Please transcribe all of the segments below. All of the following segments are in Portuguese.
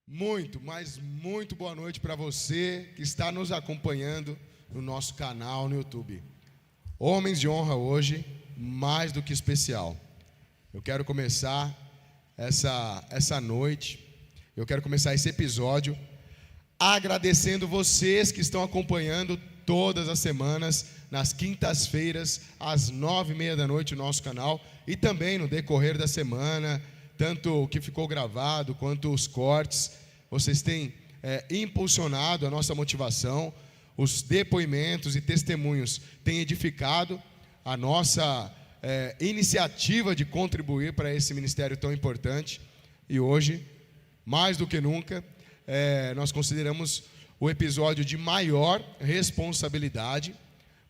Muito, mas muito boa noite para você que está nos acompanhando no nosso canal no YouTube. Homens de Honra hoje, mais do que especial. Eu quero começar essa noite, eu quero começar esse episódio agradecendo vocês que estão acompanhando todas as semanas, nas quintas-feiras, às 9h30 da noite, no nosso canal, e também no decorrer da semana, tanto o que ficou gravado quanto os cortes. Vocês têm impulsionado a nossa motivação, os depoimentos e testemunhos têm edificado a nossa iniciativa de contribuir para esse ministério tão importante. E hoje, mais do que nunca, nós consideramos o episódio de maior responsabilidade,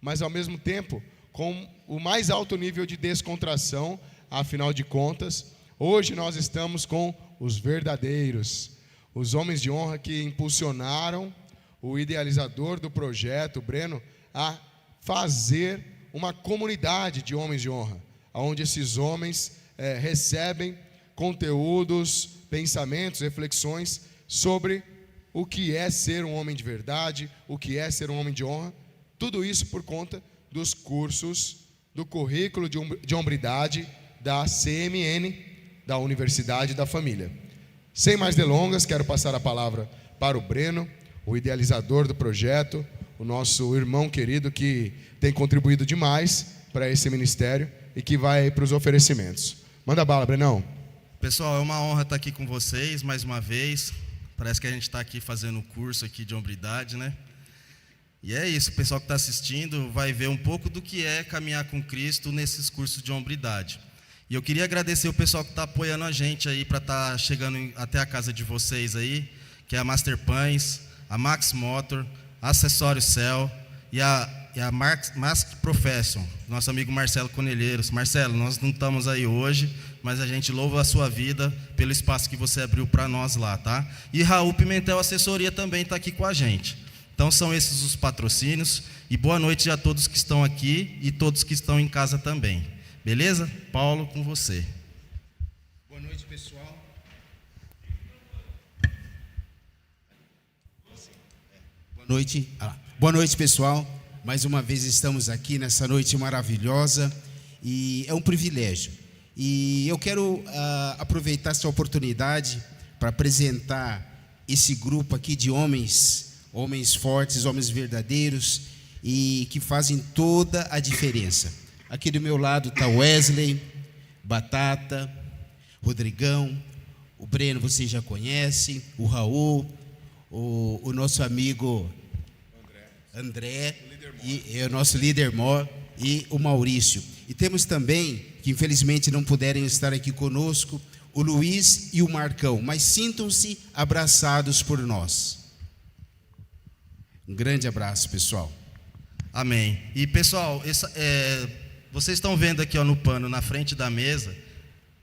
mas ao mesmo tempo com o mais alto nível de descontração. Afinal de contas, hoje nós estamos com os verdadeiros, os homens de honra que impulsionaram o idealizador do projeto, Breno, a fazer uma comunidade de homens de honra, onde esses homens recebem conteúdos, pensamentos, reflexões sobre o que é ser um homem de verdade, o que é ser um homem de honra. Tudo isso por conta dos cursos do currículo de hombridade da CMN, da Universidade da Família. Sem mais delongas, quero passar a palavra para o Breno, o idealizador do projeto, o nosso irmão querido que tem contribuído demais para esse ministério e que vai para os oferecimentos. Manda bala, Brenão. Pessoal, é uma honra estar aqui com vocês mais uma vez. Parece que a gente está aqui fazendo um curso aqui de hombridade, né? E é isso, o pessoal que está assistindo vai ver um pouco do que é caminhar com Cristo nesses cursos de hombridade. E eu queria agradecer o pessoal que está apoiando a gente aí para estar chegando até a casa de vocês aí, que é a Master Pães, a Max Motor, a Acessório Cell e a Mask Profession, nosso amigo Marcelo Conelheiros. Marcelo, nós não estamos aí hoje, mas a gente louva a sua vida pelo espaço que você abriu para nós lá, tá? E Raul Pimentel Assessoria também está aqui com a gente. Então são esses os patrocínios, e boa noite a todos que estão aqui e todos que estão em casa também. Beleza? Paulo, com você. Boa noite, pessoal. Boa noite, pessoal. Mais uma vez estamos aqui nessa noite maravilhosa e é um privilégio. E eu quero aproveitar essa oportunidade para apresentar esse grupo aqui de homens fortes, homens verdadeiros e que fazem toda a diferença. Aqui do meu lado está Wesley, Batata, Rodrigão, o Breno vocês já conhecem, o Raul, o nosso amigo André e o nosso líder mor e o Maurício. E temos também, que infelizmente não puderem estar aqui conosco, o Luiz e o Marcão, mas sintam-se abraçados por nós. Um grande abraço, pessoal. Amém. E pessoal, vocês estão vendo aqui no pano, na frente da mesa,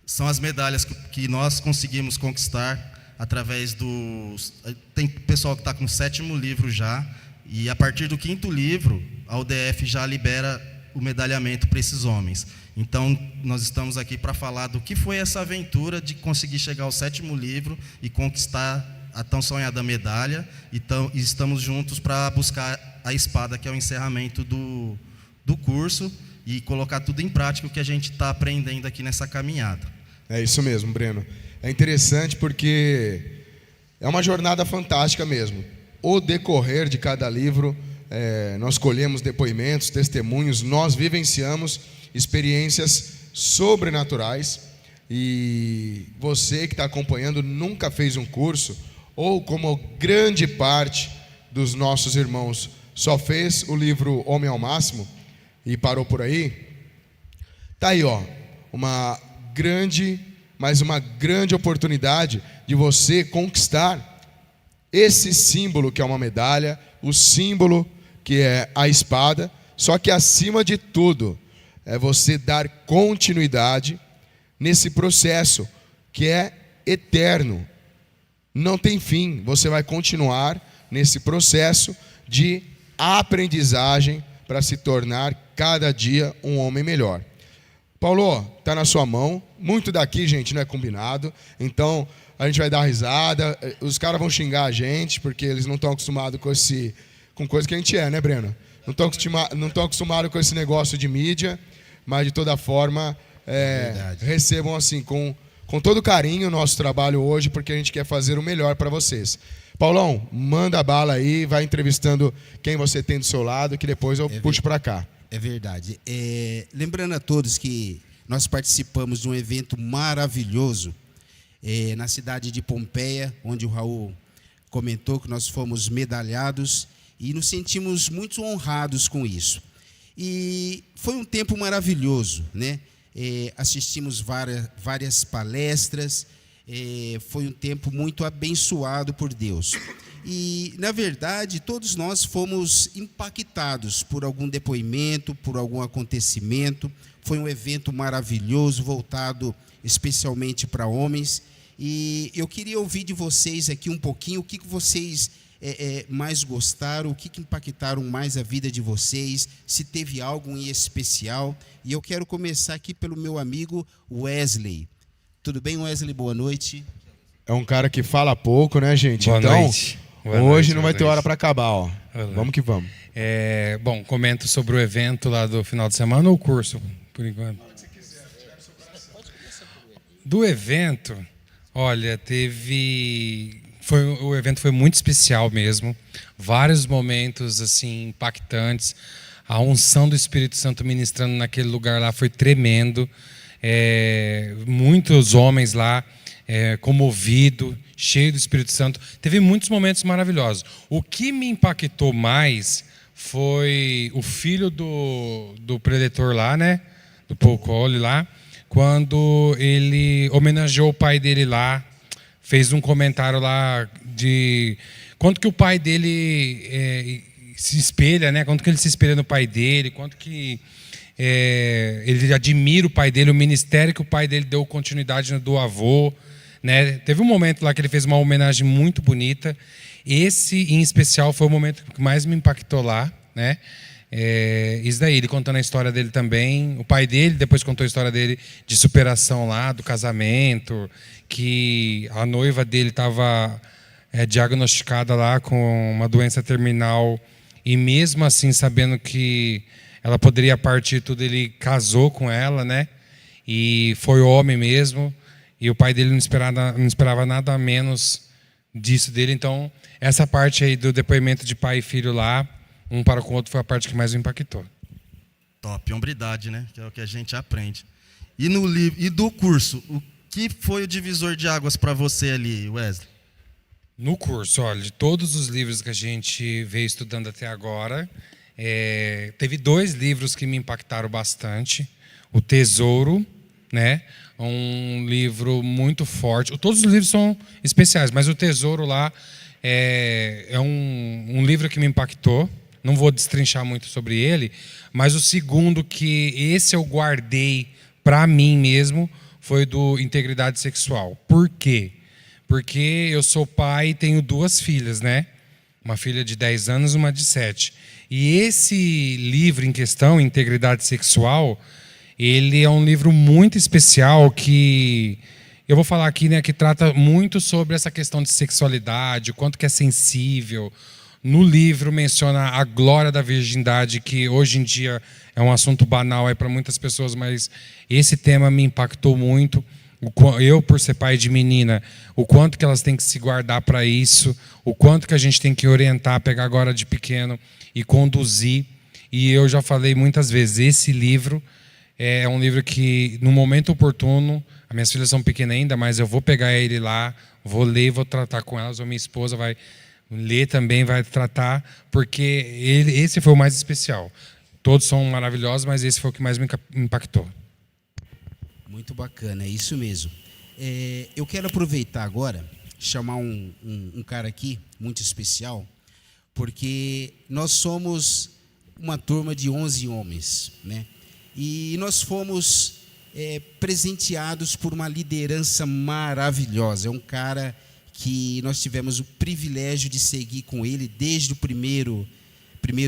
são as medalhas que nós conseguimos conquistar através dos... Tem pessoal que está com o 7º livro já, e a partir do 5º livro, a UDF já libera o medalhamento para esses homens. Então, nós estamos aqui para falar do que foi essa aventura de conseguir chegar ao 7º livro e conquistar a tão sonhada medalha. Então, estamos juntos para buscar a espada, que é o encerramento do curso, e colocar tudo em prática o que a gente está aprendendo aqui nessa caminhada. É isso mesmo, Breno. É interessante porque é uma jornada fantástica mesmo. O decorrer de cada livro, nós colhemos depoimentos, testemunhos, nós vivenciamos experiências sobrenaturais. E você que está acompanhando nunca fez um curso, ou como grande parte dos nossos irmãos só fez o livro Homem ao Máximo e parou por aí, tá aí, uma grande oportunidade de você conquistar esse símbolo que é uma medalha, o símbolo que é a espada, só que acima de tudo é você dar continuidade nesse processo que é eterno, não tem fim. Você vai continuar nesse processo de aprendizagem para se tornar cada dia um homem melhor. Paulo, tá na sua mão. Muito daqui, gente, não é combinado. Então, a gente vai dar risada. Os caras vão xingar a gente, porque eles não estão acostumados com coisa que a gente é, né, Breno? Não estão acostumados com esse negócio de mídia, mas de toda forma, recebam assim, com todo carinho o nosso trabalho hoje, porque a gente quer fazer o melhor para vocês. Paulão, manda a bala aí, vai entrevistando quem você tem do seu lado, que depois eu puxo para cá. É verdade. Lembrando a todos que nós participamos de um evento maravilhoso na cidade de Pompeia, onde o Raul comentou que nós fomos medalhados e nos sentimos muito honrados com isso. E foi um tempo maravilhoso, né? Assistimos várias palestras, foi um tempo muito abençoado por Deus. E, na verdade, todos nós fomos impactados por algum depoimento, por algum acontecimento. Foi um evento maravilhoso, voltado especialmente para homens. E eu queria ouvir de vocês aqui um pouquinho o que vocês mais gostaram, o que impactaram mais a vida de vocês, se teve algo em especial. E eu quero começar aqui pelo meu amigo Wesley. Tudo bem, Wesley? Boa noite. É um cara que fala pouco, né, gente? Boa então, noite. Hoje não vai ter hora para acabar, ó. Vamos que vamos. Bom, comento sobre o evento lá do final de semana ou o curso, por enquanto? Do evento, olha, o evento foi muito especial mesmo. Vários momentos assim impactantes. A unção do Espírito Santo ministrando naquele lugar lá foi tremendo. Muitos homens lá comovidos, cheio do Espírito Santo. Teve muitos momentos maravilhosos. O que me impactou mais foi o filho do preletor lá, né? Do Paul Cole lá, quando ele homenageou o pai dele lá, fez um comentário lá de quanto que o pai dele se espelha, né? Quanto que ele se espelha no pai dele, quanto que ele admira o pai dele, o ministério que o pai dele deu continuidade do avô, né? Teve um momento lá que ele fez uma homenagem muito bonita. Esse, em especial, foi o momento que mais me impactou lá, né? Isso daí, ele contando a história dele também. O pai dele depois contou a história dele de superação lá, do casamento, que a noiva dele estava diagnosticada lá com uma doença terminal e mesmo assim, sabendo que ela poderia partir tudo, ele casou com ela, né? E foi homem mesmo. E o pai dele não esperava nada menos disso dele. Então, essa parte aí do depoimento de pai e filho lá, um para com o outro, foi a parte que mais me impactou. Top, hombridade, né? Que é o que a gente aprende. E no livro, e do curso, o que foi o divisor de águas para você ali, Wesley? No curso, olha, de todos os livros que a gente veio estudando até agora, teve 2 livros que me impactaram bastante. O Tesouro, né? Um livro muito forte. Todos os livros são especiais, mas o Tesouro lá é um livro que me impactou. Não vou destrinchar muito sobre ele, mas o segundo, que esse eu guardei para mim mesmo, foi do Integridade Sexual. Por quê? Porque eu sou pai e tenho 2 filhas, né? Uma filha de 10 anos e uma de 7. E esse livro em questão, Integridade Sexual, ele é um livro muito especial que eu vou falar aqui, né, que trata muito sobre essa questão de sexualidade, o quanto que é sensível. No livro menciona a glória da virgindade, que hoje em dia é um assunto banal para muitas pessoas, mas esse tema me impactou muito. Eu, por ser pai de menina, o quanto que elas têm que se guardar para isso, o quanto que a gente tem que orientar, pegar agora de pequeno e conduzir. E eu já falei muitas vezes, esse livro é um livro que, no momento oportuno, as minhas filhas são pequenas ainda, mas eu vou pegar ele lá, vou ler, vou tratar com elas, ou minha esposa vai ler também, vai tratar, porque esse foi o mais especial. Todos são maravilhosos, mas esse foi o que mais me impactou. Muito bacana, é isso mesmo. Eu quero aproveitar agora, chamar um cara aqui, muito especial, porque nós somos uma turma de 11 homens, né? E nós fomos presenteados por uma liderança maravilhosa. É um cara que nós tivemos o privilégio de seguir com ele desde o primeiro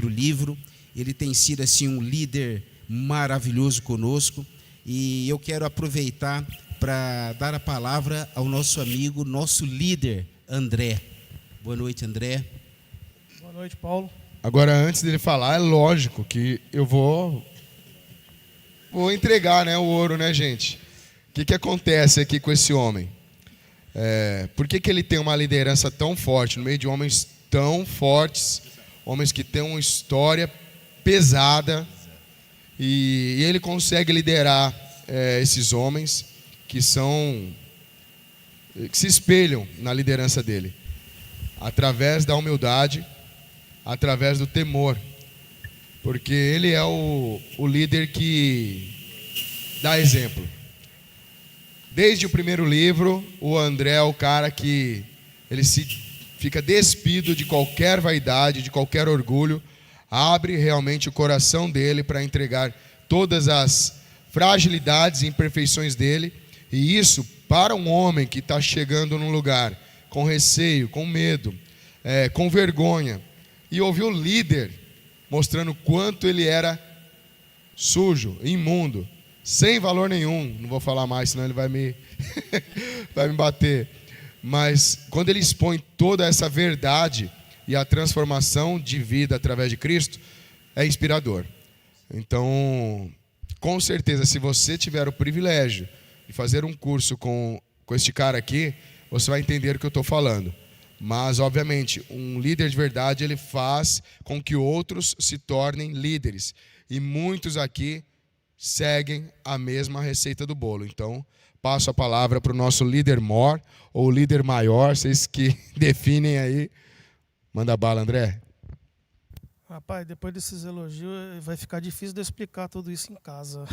livro. Ele tem sido assim um líder maravilhoso conosco. E eu quero aproveitar para dar a palavra ao nosso amigo, nosso líder, André. Boa noite, André. Boa noite, Paulo. Agora, antes dele falar, é lógico que eu vou entregar, né, o ouro, né, gente? O que acontece aqui com esse homem? Por que ele tem uma liderança tão forte, no meio de homens tão fortes, homens que têm uma história pesada, e ele consegue liderar esses homens que se espelham na liderança dele, através da humildade, através do temor, porque ele é o líder que dá exemplo. Desde o primeiro livro, o André é o cara que ele fica despido de qualquer vaidade, de qualquer orgulho, abre realmente o coração dele para entregar todas as fragilidades e imperfeições dele, e isso para um homem que está chegando num lugar com receio, com medo, com vergonha, e ouvir o líder mostrando quanto ele era sujo, imundo, sem valor nenhum. Não vou falar mais, senão ele vai me bater. Mas quando ele expõe toda essa verdade e a transformação de vida através de Cristo, é inspirador. Então, com certeza, se você tiver o privilégio de fazer um curso com este cara aqui, você vai entender o que eu estou falando. Mas, obviamente, um líder de verdade, ele faz com que outros se tornem líderes. E muitos aqui seguem a mesma receita do bolo. Então, passo a palavra para o nosso líder mor, ou líder maior, vocês que definem aí. Manda bala, André. Rapaz, depois desses elogios, vai ficar difícil de eu explicar tudo isso em casa.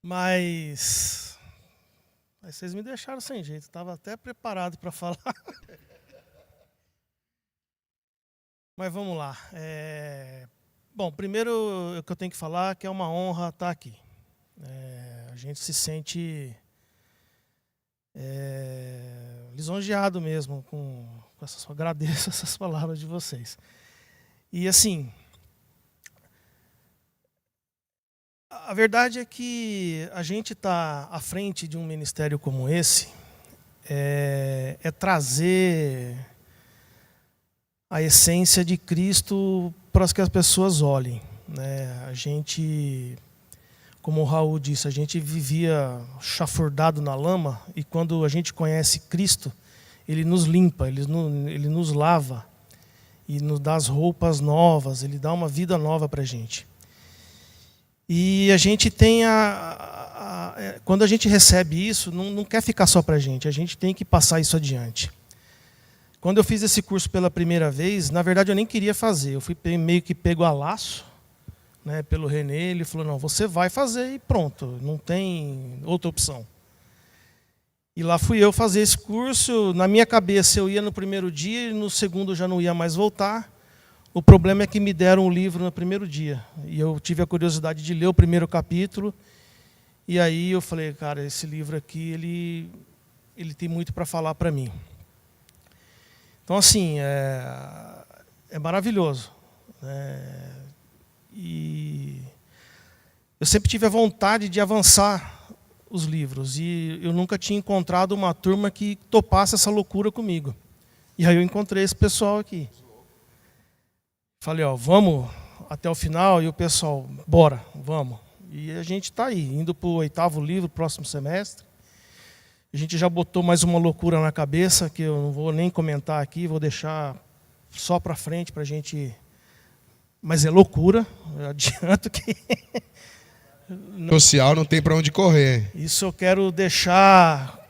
Mas vocês me deixaram sem jeito, estava até preparado para falar. Mas vamos lá. Bom, primeiro o que eu tenho que falar é que é uma honra estar aqui. A gente se sente lisonjeado mesmo com essas, agradeço essas palavras de vocês. E assim, a verdade é que a gente está à frente de um ministério como esse, é trazer a essência de Cristo para que as pessoas olhem, né? A gente, como o Raul disse, a gente vivia chafurdado na lama, e quando a gente conhece Cristo, Ele nos limpa, Ele nos lava, e nos dá as roupas novas, Ele dá uma vida nova para a gente. E a gente tem quando a gente recebe isso, não quer ficar só para a gente tem que passar isso adiante. Quando eu fiz esse curso pela primeira vez, na verdade eu nem queria fazer, eu fui meio que pego a laço, né, pelo Renê. Ele falou, não, você vai fazer e pronto, não tem outra opção. E lá fui eu fazer esse curso. Na minha cabeça eu ia no primeiro dia e no segundo já não ia mais voltar. O problema é que me deram o livro no primeiro dia, e eu tive a curiosidade de ler o primeiro capítulo, e aí eu falei, cara, esse livro aqui, ele tem muito para falar para mim. Então, assim, é maravilhoso. E eu sempre tive a vontade de avançar os livros, e eu nunca tinha encontrado uma turma que topasse essa loucura comigo. E aí eu encontrei esse pessoal aqui. Falei, vamos até o final, e o pessoal, bora, vamos. E a gente está aí, indo para o 8º livro, próximo semestre. A gente já botou mais uma loucura na cabeça, que eu não vou nem comentar aqui, vou deixar só para frente para a gente... Mas é loucura, eu adianto que... Social não tem para onde correr. Isso eu quero deixar...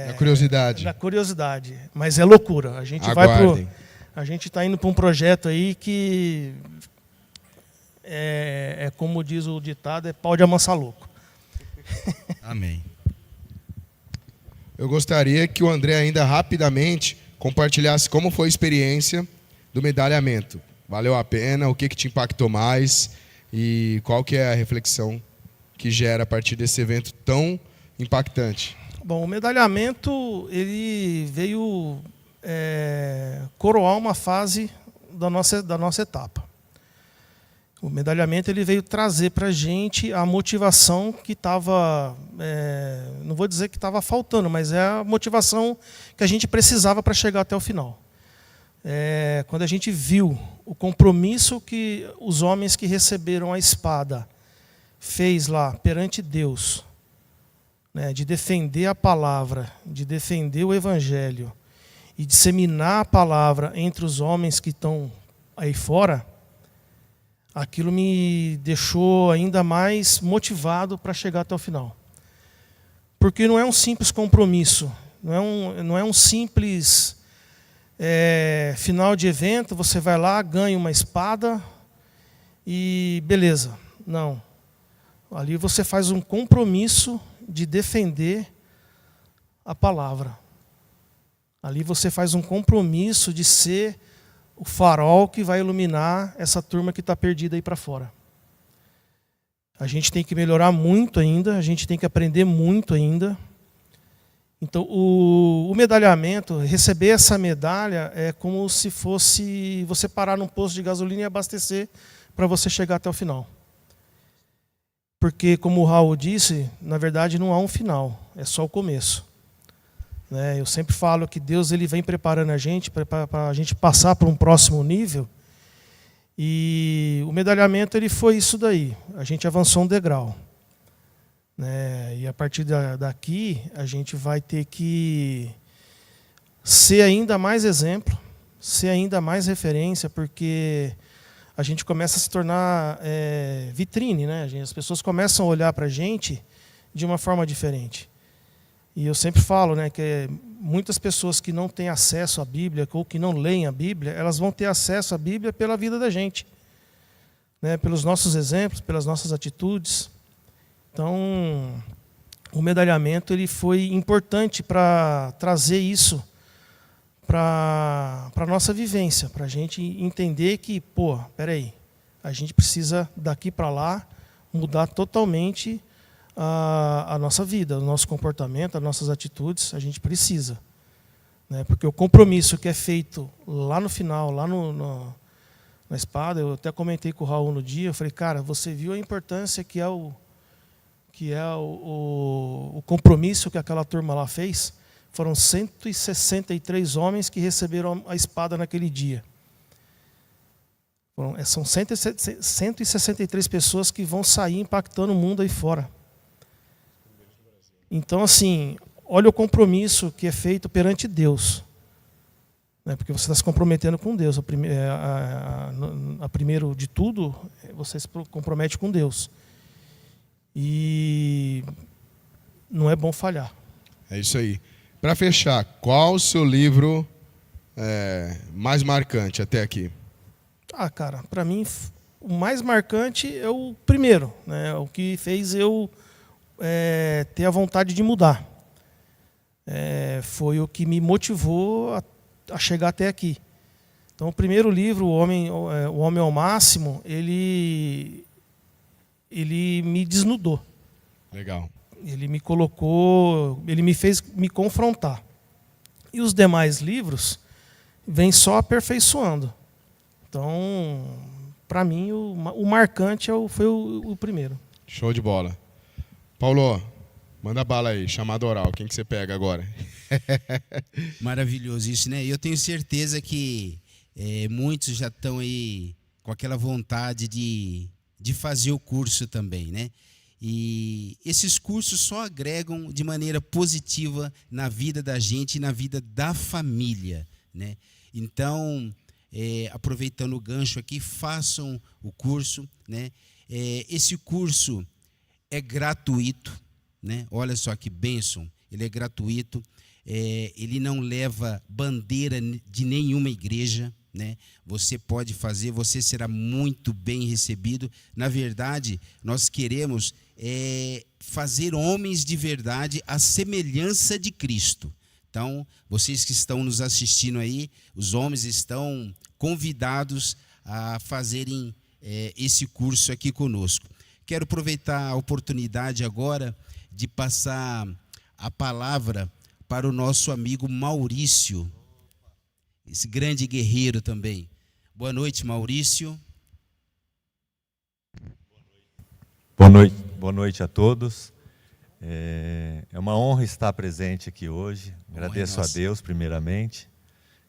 Na curiosidade. Na curiosidade, mas é loucura. A gente Aguardem. A gente está indo para um projeto aí que... como diz o ditado, é pau de amansar louco. Amém. Eu gostaria que o André ainda rapidamente compartilhasse como foi a experiência do medalhamento. Valeu a pena? O que te impactou mais? E qual que é a reflexão que gera a partir desse evento tão impactante? Bom, o medalhamento ele veio coroar uma fase da nossa etapa. O medalhamento ele veio trazer para a gente a motivação que estava, não vou dizer que estava faltando, mas é a motivação que a gente precisava para chegar até o final. Quando a gente viu o compromisso que os homens que receberam a espada fez lá perante Deus, né, de defender a palavra, de defender o evangelho e disseminar a palavra entre os homens que estão aí fora, aquilo me deixou ainda mais motivado para chegar até o final. Porque não é um simples compromisso, não é um simples final de evento, você vai lá, ganha uma espada e beleza. Não. Ali você faz um compromisso de defender a palavra. Ali você faz um compromisso de ser o farol que vai iluminar essa turma que está perdida aí para fora. A gente tem que melhorar muito ainda, a gente tem que aprender muito ainda. Então, o medalhamento, receber essa medalha é como se fosse você parar num posto de gasolina e abastecer para você chegar até o final. Porque, como o Raul disse, na verdade não há um final, é só o começo. Eu sempre falo que Deus ele vem preparando a gente para a gente passar para um próximo nível. E o medalhamento ele foi isso daí. A gente avançou um degrau. E a partir daqui, a gente vai ter que ser ainda mais exemplo, ser ainda mais referência, porque a gente começa a se tornar vitrine, né? As pessoas começam a olhar para a gente de uma forma diferente. E eu sempre falo, né, que muitas pessoas que não têm acesso à Bíblia ou que não leem a Bíblia, elas vão ter acesso à Bíblia pela vida da gente, né, pelos nossos exemplos, pelas nossas atitudes. Então, o medalhamento ele foi importante para trazer isso para a nossa vivência, para a gente entender que, peraí, a gente precisa daqui para lá mudar totalmente a nossa vida, o nosso comportamento, as nossas atitudes, a gente precisa. Porque o compromisso que é feito lá no final, lá na espada, eu até comentei com o Raul no dia, eu falei, cara, você viu a importância que é o compromisso que aquela turma lá fez? Foram 163 homens que receberam a espada naquele dia. São 163 pessoas que vão sair impactando o mundo aí fora. Então, assim, olha o compromisso que é feito perante Deus. Porque você está se comprometendo com Deus. A primeiro de tudo, você se compromete com Deus. E não é bom falhar. É isso aí. Para fechar, qual o seu livro mais marcante até aqui? Cara, para mim, o mais marcante é o primeiro, né? O que fez eu ter a vontade de mudar. Foi o que me motivou a chegar até aqui. Então, o primeiro livro, O Homem ao Máximo, ele me desnudou. Legal. Ele me colocou, ele me fez me confrontar. E os demais livros vêm só aperfeiçoando. Então, para mim, o marcante foi o primeiro. Show de bola. Paulo, manda bala aí, chamada oral. Quem que você pega agora? Maravilhoso isso, né? Eu tenho certeza que muitos já estão aí com aquela vontade de fazer o curso também, né? E esses cursos só agregam de maneira positiva na vida da gente e na vida da família, né? Então, aproveitando o gancho aqui, façam o curso, né? Esse curso é gratuito, né? Olha só que bênção, ele é gratuito, ele não leva bandeira de nenhuma igreja, né? Você pode fazer, você será muito bem recebido. Na verdade, nós queremos fazer homens de verdade à semelhança de Cristo. Então, vocês que estão nos assistindo aí, os homens estão convidados a fazerem esse curso aqui conosco. Quero aproveitar a oportunidade agora de passar a palavra para o nosso amigo Maurício, esse grande guerreiro também. Boa noite, Maurício. Boa noite a todos. É uma honra estar presente aqui hoje. Agradeço a Deus, primeiramente,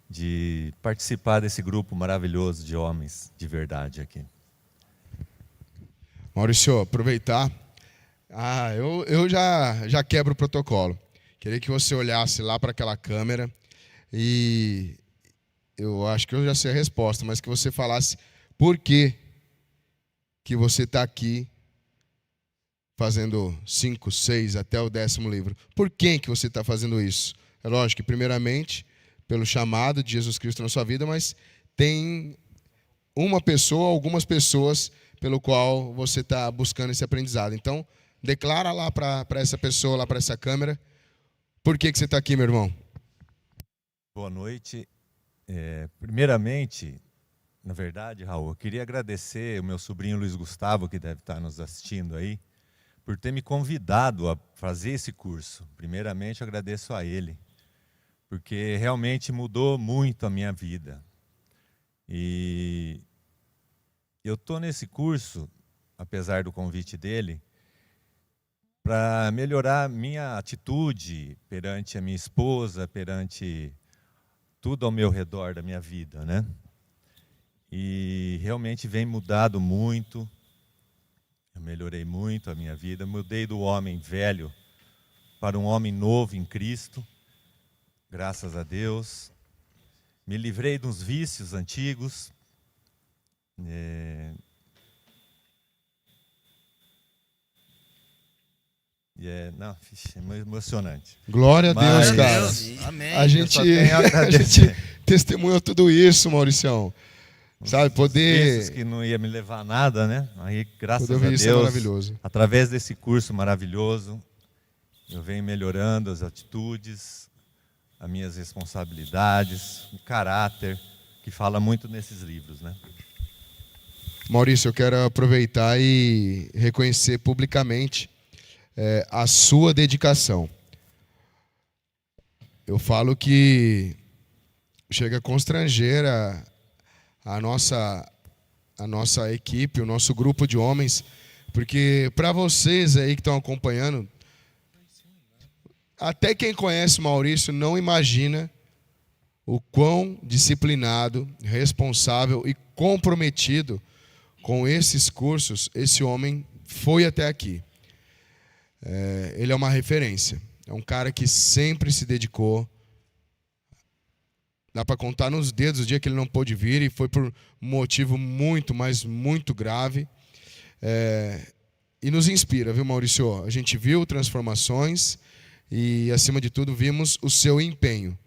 de participar desse grupo maravilhoso de homens de verdade aqui. Maurício, aproveitar. Eu já quebro o protocolo. Queria que você olhasse lá para aquela câmera e eu acho que eu já sei a resposta, mas que você falasse por que você está aqui fazendo 5, 6, até o 10º livro. Por quem que você está fazendo isso? É lógico que, primeiramente, pelo chamado de Jesus Cristo na sua vida, mas tem uma pessoa, algumas pessoas, pelo qual você está buscando esse aprendizado. Então, declara lá para essa pessoa, lá para essa câmera, por que você está aqui, meu irmão? Boa noite. Primeiramente, na verdade, Raul, eu queria agradecer o meu sobrinho Luiz Gustavo, que deve estar nos assistindo aí, por ter me convidado a fazer esse curso. Primeiramente, eu agradeço a ele, porque realmente mudou muito a minha vida. E eu estou nesse curso, apesar do convite dele, para melhorar minha atitude perante a minha esposa, perante tudo ao meu redor da minha vida, né? E realmente vem mudado muito. Eu melhorei muito a minha vida, mudei do homem velho para um homem novo em Cristo, graças a Deus. Me livrei dos vícios antigos. É emocionante. Glória a Deus, cara. Deus, amém. A gente testemunhou tudo isso, Mauricião. Sabe, poder... que não ia me levar a nada, né? Aí, graças a Deus, é maravilhoso. Através desse curso maravilhoso, eu venho melhorando as atitudes, as minhas responsabilidades, o caráter, que fala muito nesses livros, né? Maurício, eu quero aproveitar e reconhecer publicamente a sua dedicação. Eu falo que chega a constranger a nossa equipe, o nosso grupo de homens, porque para vocês aí que estão acompanhando, até quem conhece o Maurício não imagina o quão disciplinado, responsável e comprometido com esses cursos esse homem foi até aqui. Ele é uma referência, é um cara que sempre se dedicou. Dá para contar nos dedos o dia que ele não pôde vir, e foi por um motivo muito, mas muito grave. E nos inspira, viu, Maurício? A gente viu transformações e, acima de tudo, vimos o seu empenho.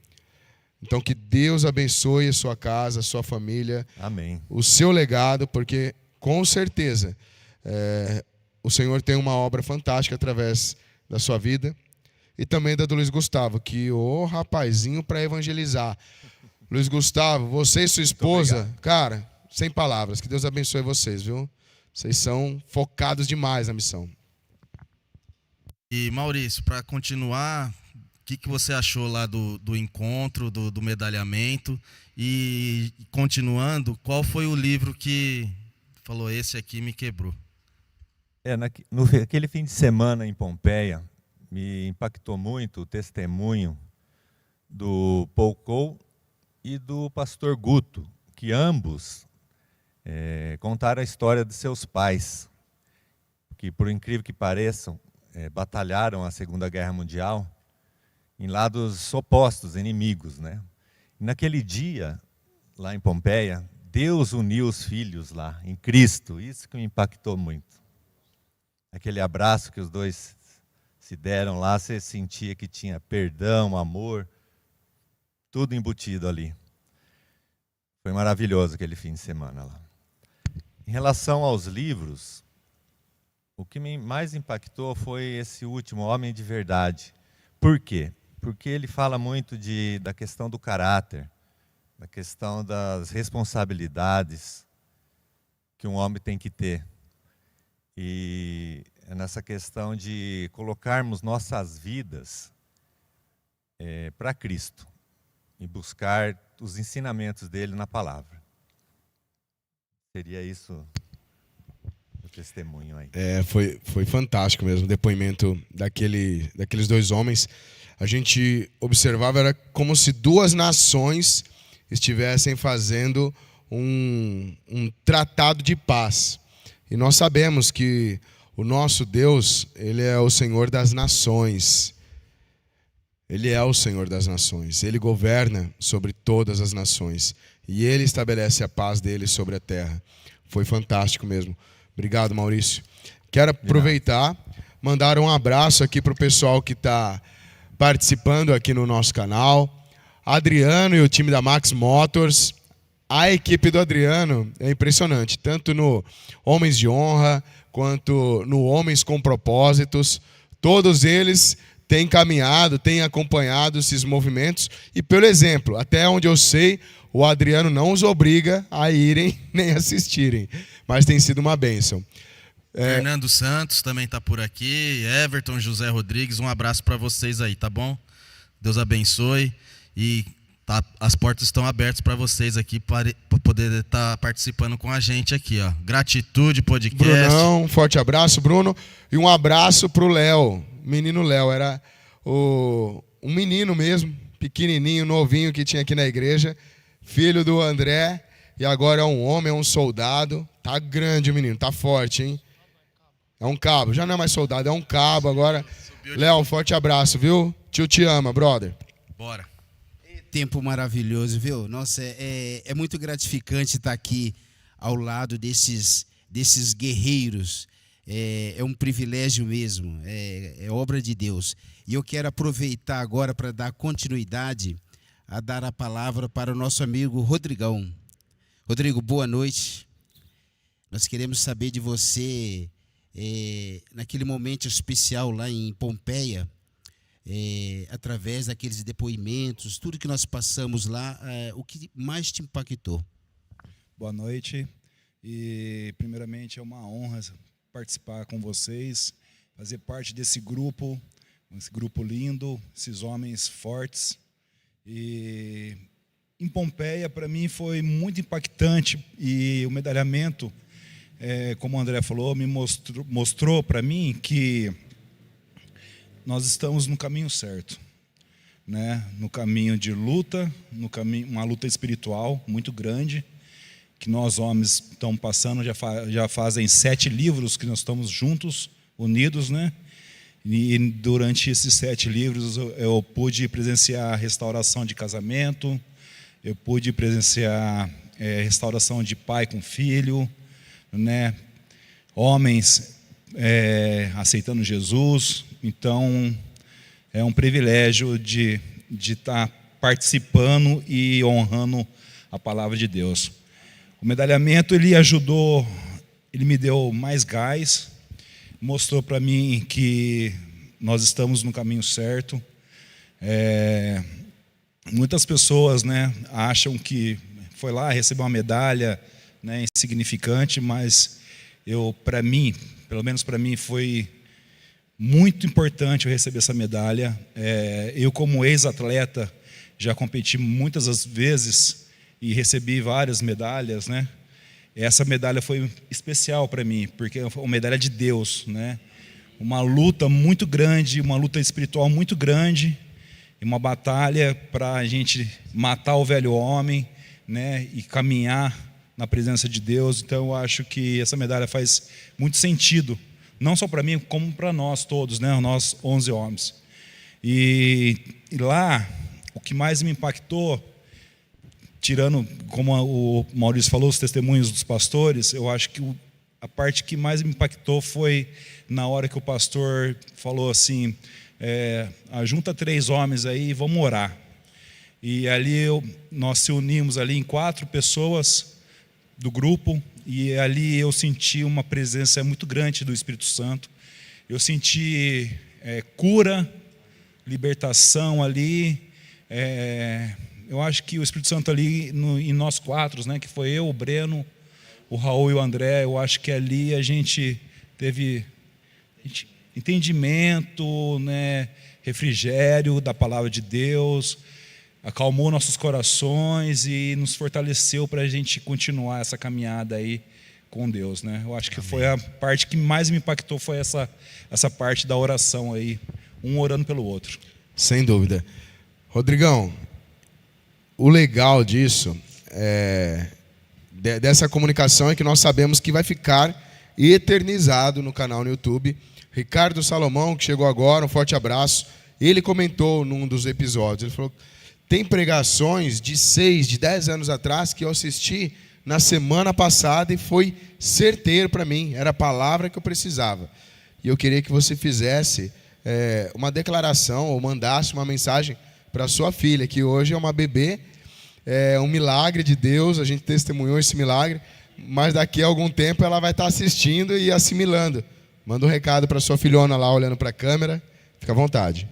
Então, que Deus abençoe a sua casa, a sua família. Amém. O seu legado, porque, com certeza, o Senhor tem uma obra fantástica através da sua vida e também da do Luiz Gustavo, que o rapazinho para evangelizar. Luiz Gustavo, você e sua esposa, cara, sem palavras, que Deus abençoe vocês, viu? Vocês são focados demais na missão. E Maurício, para continuar, o que você achou lá do encontro, do medalhamento? E continuando, qual foi o livro que falou, esse aqui me quebrou? Aquele fim de semana em Pompeia, me impactou muito o testemunho do Paul Cole e do pastor Guto, que ambos contaram a história de seus pais, que, por incrível que pareçam, batalharam a Segunda Guerra Mundial em lados opostos, inimigos, né? E naquele dia, lá em Pompeia, Deus uniu os filhos lá, em Cristo. Isso que me impactou muito. Aquele abraço que os dois se deram lá, você sentia que tinha perdão, amor, tudo embutido ali. Foi maravilhoso aquele fim de semana lá. Em relação aos livros, o que me mais impactou foi esse último, Homem de Verdade. Por quê? Porque ele fala muito da questão do caráter, da questão das responsabilidades que um homem tem que ter. E é nessa questão de colocarmos nossas vidas para Cristo e buscar os ensinamentos dele na palavra. Seria isso. testemunho aí. Foi fantástico mesmo o depoimento daqueles dois homens. A gente observava, era como se duas nações estivessem fazendo um tratado de paz. E nós sabemos que o nosso Deus, Ele é o Senhor das nações. Ele é o Senhor das nações. Ele governa sobre todas as nações. E Ele estabelece a paz dele sobre a terra. Foi fantástico mesmo. Obrigado, Maurício. Quero aproveitar, mandar um abraço aqui para o pessoal que está participando aqui no nosso canal. Adriano e o time da Max Motors. A equipe do Adriano é impressionante, tanto no Homens de Honra, quanto no Homens com Propósitos. Todos eles têm caminhado, têm acompanhado esses movimentos. E pelo exemplo, até onde eu sei, o Adriano não os obriga a irem nem assistirem. Mas tem sido uma bênção. Fernando Santos também está por aqui. Everton, José Rodrigues, um abraço para vocês aí, tá bom? Deus abençoe. E as portas estão abertas para vocês aqui, para poder estar participando com a gente aqui, ó. Gratitude Podcast. Brunão, um forte abraço, Bruno. E um abraço para o Léo. Menino Léo, era um menino mesmo, pequenininho, novinho, que tinha aqui na igreja. Filho do André. E agora é um homem, é um soldado. Tá grande o menino, tá forte, hein? É um cabo, já não é mais soldado, é um cabo agora. Léo, um forte abraço, viu? Tio te ama, brother. Bora. Tempo maravilhoso, viu? Nossa, é muito gratificante estar aqui ao lado desses guerreiros. É um privilégio mesmo, é obra de Deus. E eu quero aproveitar agora para dar continuidade a dar a palavra para o nosso amigo Rodrigão. Rodrigo, boa noite. Nós queremos saber de você, naquele momento especial lá em Pompeia, através daqueles depoimentos, tudo que nós passamos lá, o que mais te impactou? Boa noite. E, primeiramente, é uma honra participar com vocês, fazer parte desse grupo lindo, esses homens fortes. E em Pompeia, para mim, foi muito impactante, e o medalhamento, como o André falou, me mostrou para mim que nós estamos no caminho certo, né? No caminho de luta, uma luta espiritual muito grande, que nós homens estamos passando, já fazem 7 livros que nós estamos juntos, unidos, né? E durante esses 7 livros eu pude presenciar a restauração de casamento, eu pude presenciar restauração de pai com filho, né? Homens aceitando Jesus. Então é um privilégio de estar participando e honrando a palavra de Deus. O medalhamento, ele ajudou, ele me deu mais gás, mostrou para mim que nós estamos no caminho certo. Muitas pessoas, né, acham que foi lá receber uma medalha, né, insignificante, mas para mim, pelo menos para mim, foi muito importante eu receber essa medalha. Eu, como ex-atleta, já competi muitas vezes e recebi várias medalhas, né? Essa medalha foi especial para mim, porque é uma medalha de Deus, né? Uma luta muito grande, uma luta espiritual muito grande, e uma batalha para a gente matar o velho homem, né? E caminhar na presença de Deus. Então eu acho que essa medalha faz muito sentido, não só para mim, como para nós todos, né? Nós 11 homens. E lá, o que mais me impactou, tirando, como o Maurício falou, os testemunhos dos pastores, eu acho que a parte que mais me impactou foi na hora que o pastor falou assim, junta 3 homens aí e vamos orar. E ali nós se unimos ali em 4 pessoas do grupo, e ali eu senti uma presença muito grande do Espírito Santo. Eu senti cura, libertação ali. Eu acho que o Espírito Santo ali em nós 4, né, que foi eu, o Breno, o Raul e o André, eu acho que ali a gente teve entendimento, né, refrigério da palavra de Deus, acalmou nossos corações e nos fortaleceu para a gente continuar essa caminhada aí com Deus, né? Eu acho que foi a parte que mais me impactou, foi essa parte da oração aí, um orando pelo outro. Sem dúvida. Rodrigão, o legal disso, dessa comunicação, é que nós sabemos que vai ficar eternizado no canal no YouTube. Ricardo Salomão, que chegou agora, um forte abraço. Ele comentou num dos episódios, ele falou: tem pregações de 6, de 10 anos atrás que eu assisti na semana passada e foi certeiro para mim, era a palavra que eu precisava. E eu queria que você fizesse uma declaração ou mandasse uma mensagem para sua filha, que hoje é uma bebê, é um milagre de Deus, a gente testemunhou esse milagre, mas daqui a algum tempo ela vai estar assistindo e assimilando. Manda um recado para sua filhona lá, olhando para a câmera, fica à vontade.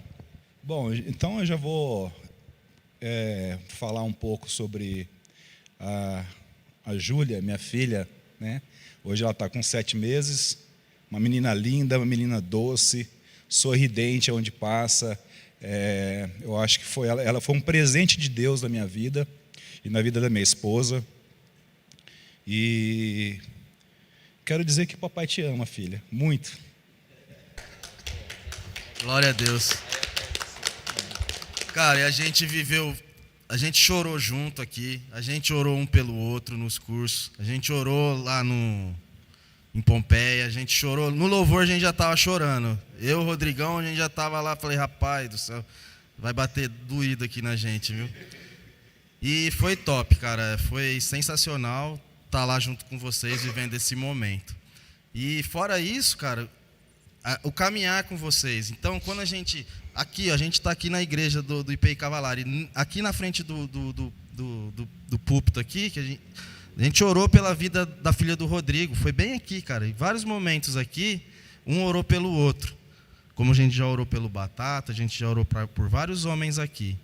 Bom, então eu já vou falar um pouco sobre a Júlia, minha filha, né? Hoje ela está com 7 meses, uma menina linda, uma menina doce, sorridente onde passa. Eu acho que ela foi um presente de Deus na minha vida e na vida da minha esposa. E quero dizer que o papai te ama, filha, muito. Glória a Deus. Cara, e a gente chorou junto aqui, a gente orou um pelo outro nos cursos, a gente orou lá em Pompeia, a gente chorou, no louvor a gente já estava chorando. Eu, Rodrigão, a gente já estava lá, falei: rapaz do céu, vai bater doído aqui na gente, viu? E foi top, cara, foi sensacional estar lá junto com vocês, vivendo esse momento. E fora isso, cara, o caminhar com vocês. Então, quando a gente está aqui na igreja do IPI Cavalari, aqui na frente do púlpito aqui, que a gente orou pela vida da filha do Rodrigo, foi bem aqui, cara, em vários momentos aqui, um orou pelo outro, como a gente já orou pelo Batata, a gente já orou por vários homens aqui,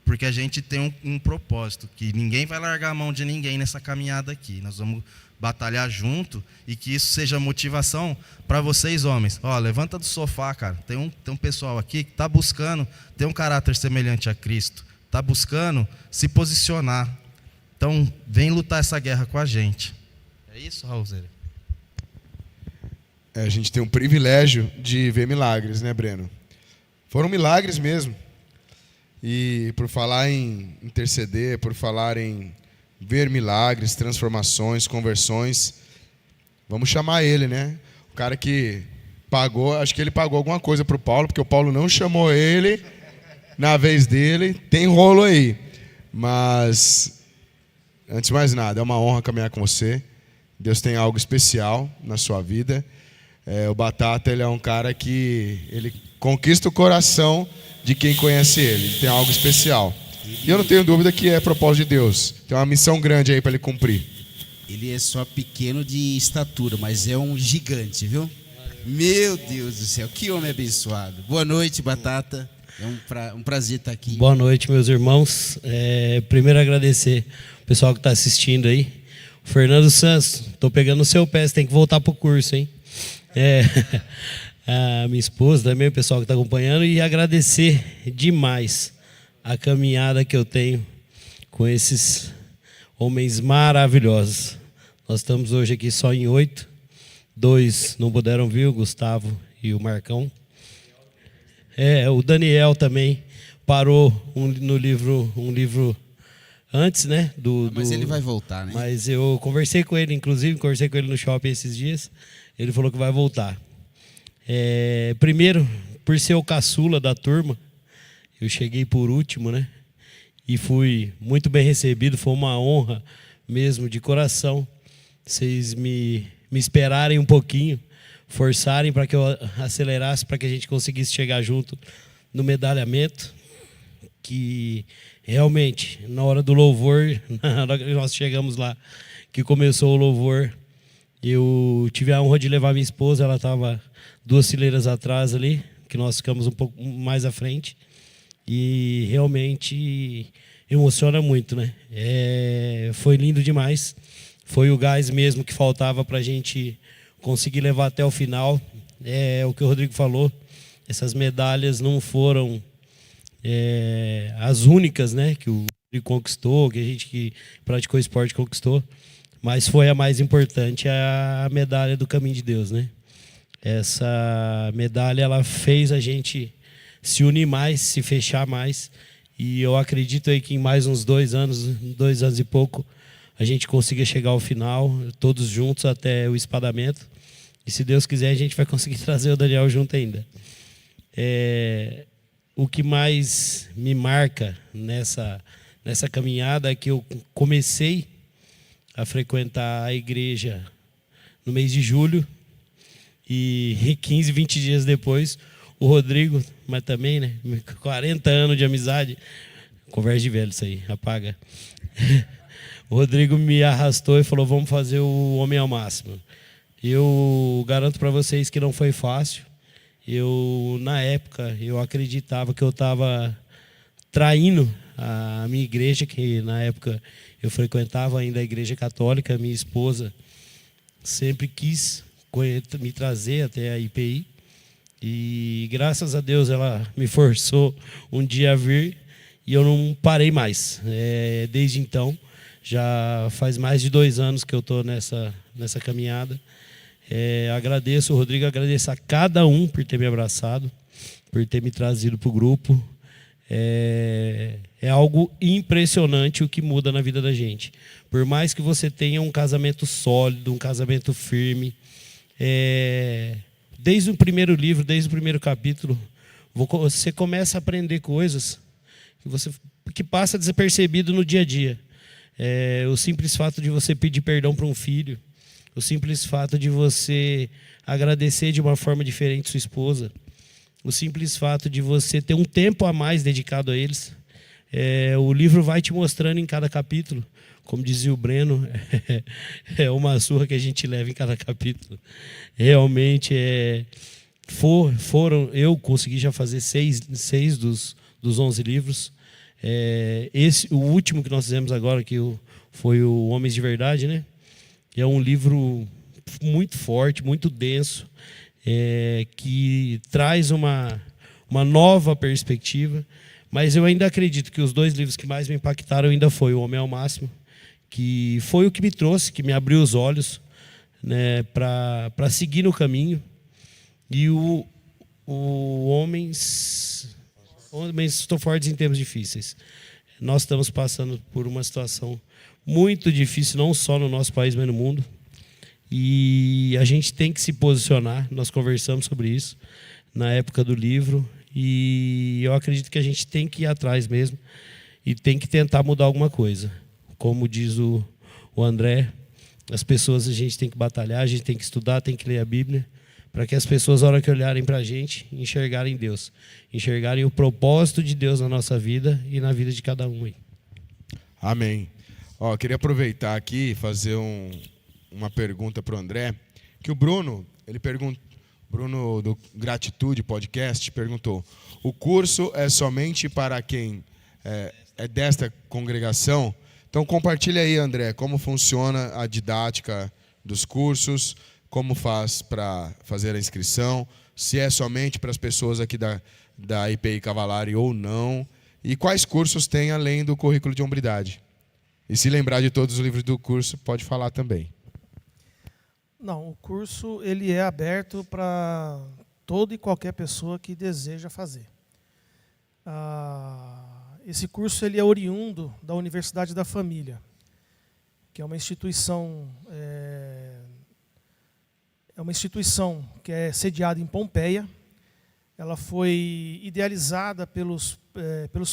porque a gente tem um propósito, que ninguém vai largar a mão de ninguém nessa caminhada aqui, nós vamos batalhar junto, e que isso seja motivação para vocês, homens. Ó, levanta do sofá, cara. Tem um pessoal aqui que está buscando ter um caráter semelhante a Cristo, está buscando se posicionar. Então, vem lutar essa guerra com a gente. É isso, Raulzeira? A gente tem o privilégio de ver milagres, né, Breno? Foram milagres mesmo. E por falar em interceder, por falar em ver milagres, transformações, conversões, vamos chamar ele, né? O cara que pagou, acho que ele pagou alguma coisa para o Paulo, porque o Paulo não chamou ele na vez dele, tem rolo aí. Mas, antes de mais nada, é uma honra caminhar com você. Deus tem algo especial na sua vida. O Batata, ele é um cara que ele conquista o coração de quem conhece ele. Ele tem algo especial. E eu não tenho dúvida que é propósito de Deus. Tem uma missão grande aí para ele cumprir. Ele é só pequeno de estatura, mas é um gigante, viu? Meu Deus do céu, que homem abençoado. Boa noite, Batata. É um prazer estar aqui. Boa noite, meus irmãos. Primeiro agradecer o pessoal que está assistindo aí. Fernando Santos, estou pegando o seu pé, você tem que voltar para o curso, hein? A minha esposa também, o pessoal que está acompanhando, e agradecer demais a caminhada que eu tenho com esses homens maravilhosos. Nós estamos hoje aqui só em 8, 2 não puderam vir, o Gustavo e o Marcão. O Daniel também parou um livro antes, né? Mas ele vai voltar, né? Mas eu conversei com ele, inclusive, conversei com ele no shopping esses dias, ele falou que vai voltar. Primeiro, por ser o caçula da turma, eu cheguei por último, né? E fui muito bem recebido, foi uma honra mesmo, de coração. Vocês me esperarem um pouquinho, forçarem para que eu acelerasse, para que a gente conseguisse chegar junto no medalhamento, que realmente, na hora do louvor, na hora que nós chegamos lá, que começou o louvor, eu tive a honra de levar minha esposa, ela estava 2 fileiras atrás ali, que nós ficamos um pouco mais à frente, e realmente emociona muito, né? Foi lindo demais, foi o gás mesmo que faltava para a gente conseguir levar até o final. O que o Rodrigo falou, essas medalhas não foram as únicas, né, que o Rodrigo conquistou, que a gente que praticou esporte conquistou, mas foi a mais importante, a medalha do Caminho de Deus, né? Essa medalha, ela fez a gente se unir mais, se fechar mais, e eu acredito aí que em mais uns 2 anos e pouco, a gente consiga chegar ao final, todos juntos até o espadamento, e se Deus quiser a gente vai conseguir trazer o Daniel junto ainda. O que mais me marca nessa caminhada é que eu comecei a frequentar a igreja no mês de julho, e 15, 20 dias depois, o Rodrigo, mas também, né, 40 anos de amizade, conversa de velho isso aí, apaga. O Rodrigo me arrastou e falou, vamos fazer o Homem ao Máximo. Eu garanto para vocês que não foi fácil. Na época, eu acreditava que eu estava traindo a minha igreja, que na época eu frequentava ainda a igreja católica. Minha esposa sempre quis me trazer até a IPI. E graças a Deus ela me forçou um dia a vir e eu não parei mais. Desde então, já faz mais de 2 anos que eu estou nessa caminhada. Agradeço, Rodrigo, agradeço a cada um por ter me abraçado, por ter me trazido para o grupo. É algo impressionante o que muda na vida da gente. Por mais que você tenha um casamento sólido, um casamento firme, desde o primeiro livro, desde o primeiro capítulo, você começa a aprender coisas que passa desapercebido no dia a dia. O simples fato de você pedir perdão para um filho, o simples fato de você agradecer de uma forma diferente sua esposa, o simples fato de você ter um tempo a mais dedicado a eles. O livro vai te mostrando em cada capítulo, como dizia o Breno, é uma surra que a gente leva em cada capítulo. Realmente, eu consegui já fazer 6 dos 11 livros. O último que nós fizemos agora, que foi o Homens de Verdade, né? É um livro muito forte, muito denso, que traz uma nova perspectiva. Mas eu ainda acredito que os 2 livros que mais me impactaram ainda foi o Homem ao Máximo, que foi o que me trouxe, que me abriu os olhos, né, para seguir no caminho. E o Homens estão fortes em tempos difíceis. Nós estamos passando por uma situação muito difícil, não só no nosso país, mas no mundo. E a gente tem que se posicionar. Nós conversamos sobre isso na época do livro. E eu acredito que a gente tem que ir atrás mesmo e tem que tentar mudar alguma coisa. Como diz o André, as pessoas, a gente tem que batalhar, a gente tem que estudar, tem que ler a Bíblia, para que as pessoas, na hora que olharem para a gente, enxergarem Deus, enxergarem o propósito de Deus na nossa vida e na vida de cada um aí. Amém. Eu queria aproveitar aqui e fazer uma pergunta para o André, que o Bruno, Bruno do Gratitude Podcast perguntou: o curso é somente para quem é desta congregação? Então compartilha aí, André, como funciona a didática dos cursos, como faz para fazer a inscrição, se é somente para as pessoas aqui da IPI Cavalari ou não, e quais cursos tem além do currículo de hombridade. E se lembrar de todos os livros do curso, pode falar também. Não, o curso ele é aberto para toda e qualquer pessoa que deseja fazer. Esse curso ele é oriundo da Universidade da Família, que é uma instituição que é sediada em Pompeia. Ela foi idealizada pelos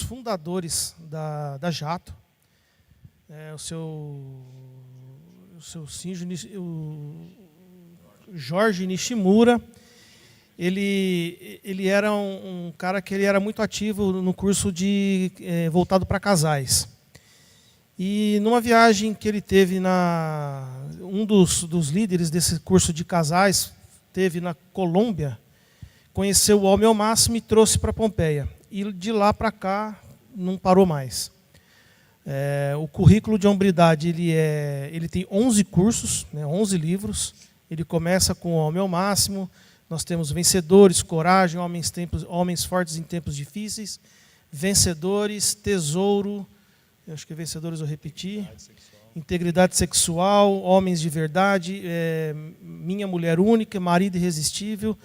fundadores da Jato. O Jorge Nishimura, ele era um cara que ele era muito ativo no curso voltado para casais. E numa viagem que ele teve um dos líderes desse curso de casais teve na Colômbia, conheceu o Homem ao Máximo e trouxe para Pompeia. E de lá para cá não parou mais. O currículo de hombridade ele tem 11 cursos, 11 livros. Ele começa com o Homem ao Máximo. Nós temos Vencedores, Coragem, Homens Fortes em Tempos Difíceis, Vencedores, Tesouro, eu acho que Vencedores eu repeti, integridade sexual, homens de verdade, minha mulher única, marido irresistível.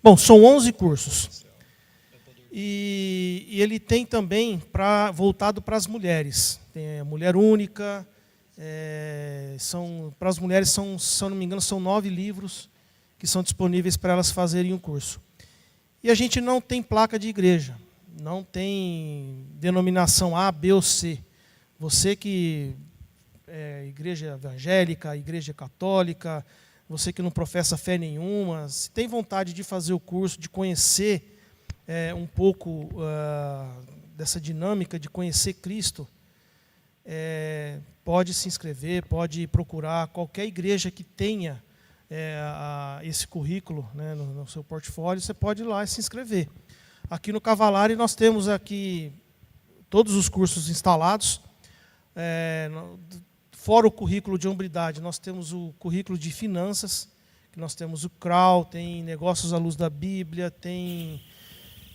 Bom, são 11 cursos. E ele tem também voltado para as mulheres. Tem a mulher única, para as mulheres, se eu não me engano, são 9 livros que são disponíveis para elas fazerem um curso. E a gente não tem placa de igreja, não tem denominação A, B ou C. Você que é igreja evangélica, igreja católica, você que não professa fé nenhuma, se tem vontade de fazer o curso, de conhecer um pouco dessa dinâmica, de conhecer Cristo, pode se inscrever, pode procurar qualquer igreja que tenha esse currículo, né, no seu portfólio, você pode ir lá e se inscrever. Aqui no Cavalari nós temos aqui todos os cursos instalados. Fora o currículo de hombridade, nós temos o currículo de finanças, que nós temos o CRAU, tem Negócios à Luz da Bíblia, tem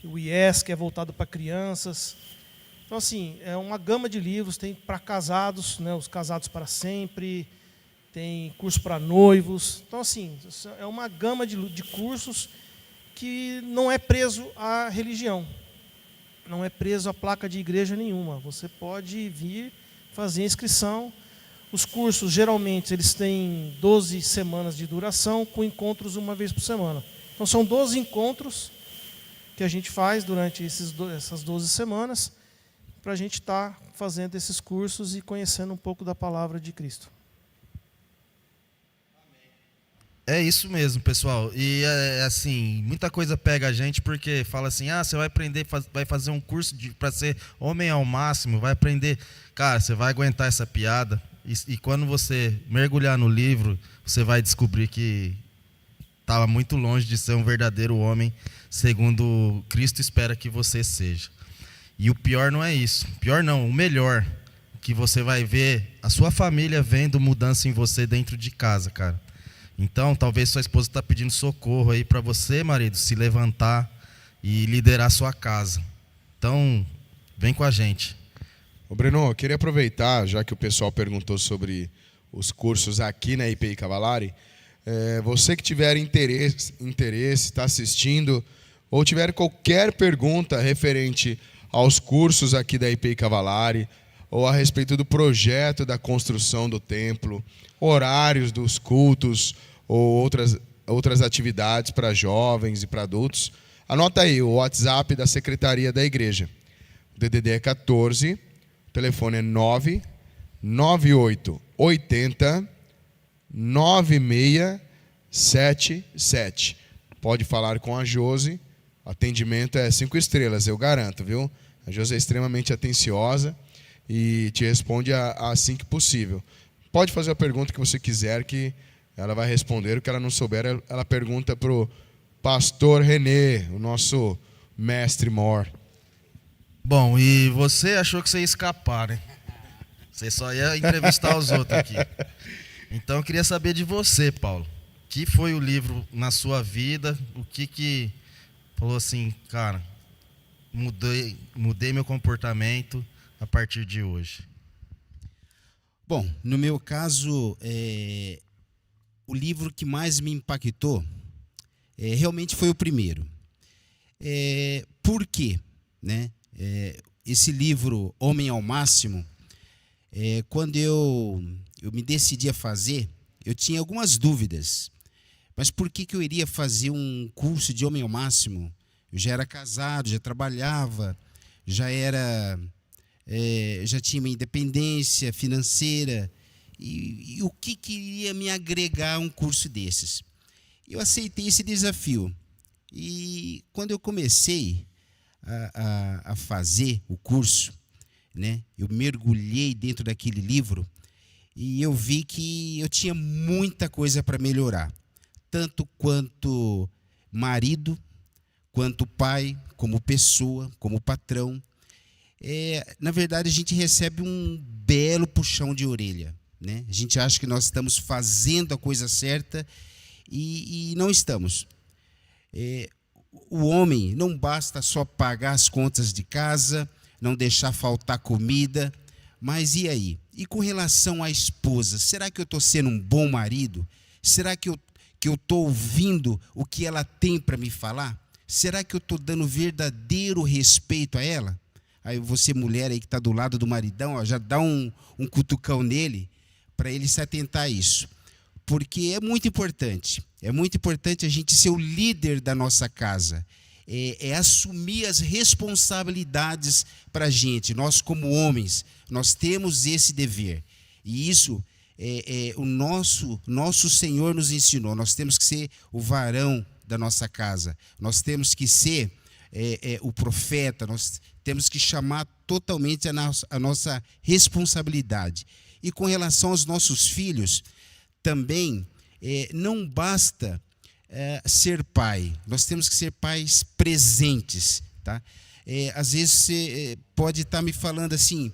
o IES, que é voltado para crianças. Então, assim, é uma gama de livros, tem para casados, né, os casados para sempre, tem curso para noivos. Então, assim, é uma gama de cursos que não é preso à religião, não é preso a placa de igreja nenhuma. Você pode vir fazer a inscrição. Os cursos, geralmente, eles têm 12 semanas de duração, com encontros uma vez por semana. Então, são 12 encontros que a gente faz durante essas 12 semanas, para a gente estar fazendo esses cursos e conhecendo um pouco da palavra de Cristo. É isso mesmo, pessoal. E assim, muita coisa pega a gente porque fala assim: você vai aprender, vai fazer um curso para ser homem ao máximo, vai aprender. Cara, você vai aguentar essa piada. E quando você mergulhar no livro, você vai descobrir que estava muito longe de ser um verdadeiro homem, segundo Cristo espera que você seja. E o pior não é isso. Pior não, o melhor, que você vai ver a sua família vendo mudança em você dentro de casa, cara. Então, talvez sua esposa está pedindo socorro aí para você, marido, se levantar e liderar sua casa. Então, vem com a gente. Ô Breno, eu queria aproveitar, já que o pessoal perguntou sobre os cursos aqui na IPI Cavalari, você que tiver interesse, está assistindo, ou tiver qualquer pergunta referente aos cursos aqui da IPI Cavalari, ou a respeito do projeto da construção do templo, horários dos cultos, ou outras atividades para jovens e para adultos, anota aí o WhatsApp da Secretaria da Igreja. O DDD é 14, o telefone é 99880 9677. Pode falar com a Josi, atendimento é 5 estrelas, eu garanto, viu? A Josi é extremamente atenciosa e te responde assim que possível. Pode fazer a pergunta que você quiser, que ela vai responder. O que ela não souber, ela pergunta para o pastor Renê, o nosso mestre mor. Bom, e você achou que você ia escapar, né? Você só ia entrevistar os outros aqui. Então, eu queria saber de você, Paulo. O que foi o livro na sua vida? O que falou assim, cara, mudei meu comportamento a partir de hoje? Bom, no meu caso, o livro que mais me impactou realmente foi o primeiro. Por quê? Né? Esse livro, Homem ao Máximo, quando eu me decidi a fazer, eu tinha algumas dúvidas. Mas por que eu iria fazer um curso de Homem ao Máximo? Eu já era casado, já trabalhava, já tinha minha independência financeira. E o que iria me agregar a um curso desses? Eu aceitei esse desafio. E quando eu comecei a fazer o curso, né, eu mergulhei dentro daquele livro e eu vi que eu tinha muita coisa para melhorar. Tanto quanto marido, quanto pai, como pessoa, como patrão. Na verdade, a gente recebe um belo puxão de orelha, né? A gente acha que nós estamos fazendo a coisa certa e não estamos. O homem não basta só pagar as contas de casa, não deixar faltar comida, mas e aí? E com relação à esposa, será que eu estou sendo um bom marido? Será que eu estou ouvindo o que ela tem para me falar? Será que eu estou dando verdadeiro respeito a ela? Aí você, mulher aí que está do lado do maridão, ó, já dá um cutucão nele para ele se atentar a isso. Porque é muito importante a gente ser o líder da nossa casa. É assumir as responsabilidades para a gente. Nós, como homens, nós temos esse dever. E isso o nosso Senhor nos ensinou. Nós temos que ser o varão da nossa casa. Nós temos que ser o profeta. Nós temos que chamar totalmente a nossa responsabilidade. E com relação aos nossos filhos, também não basta ser pai. Nós temos que ser pais presentes, tá? Às vezes você pode estar me falando assim: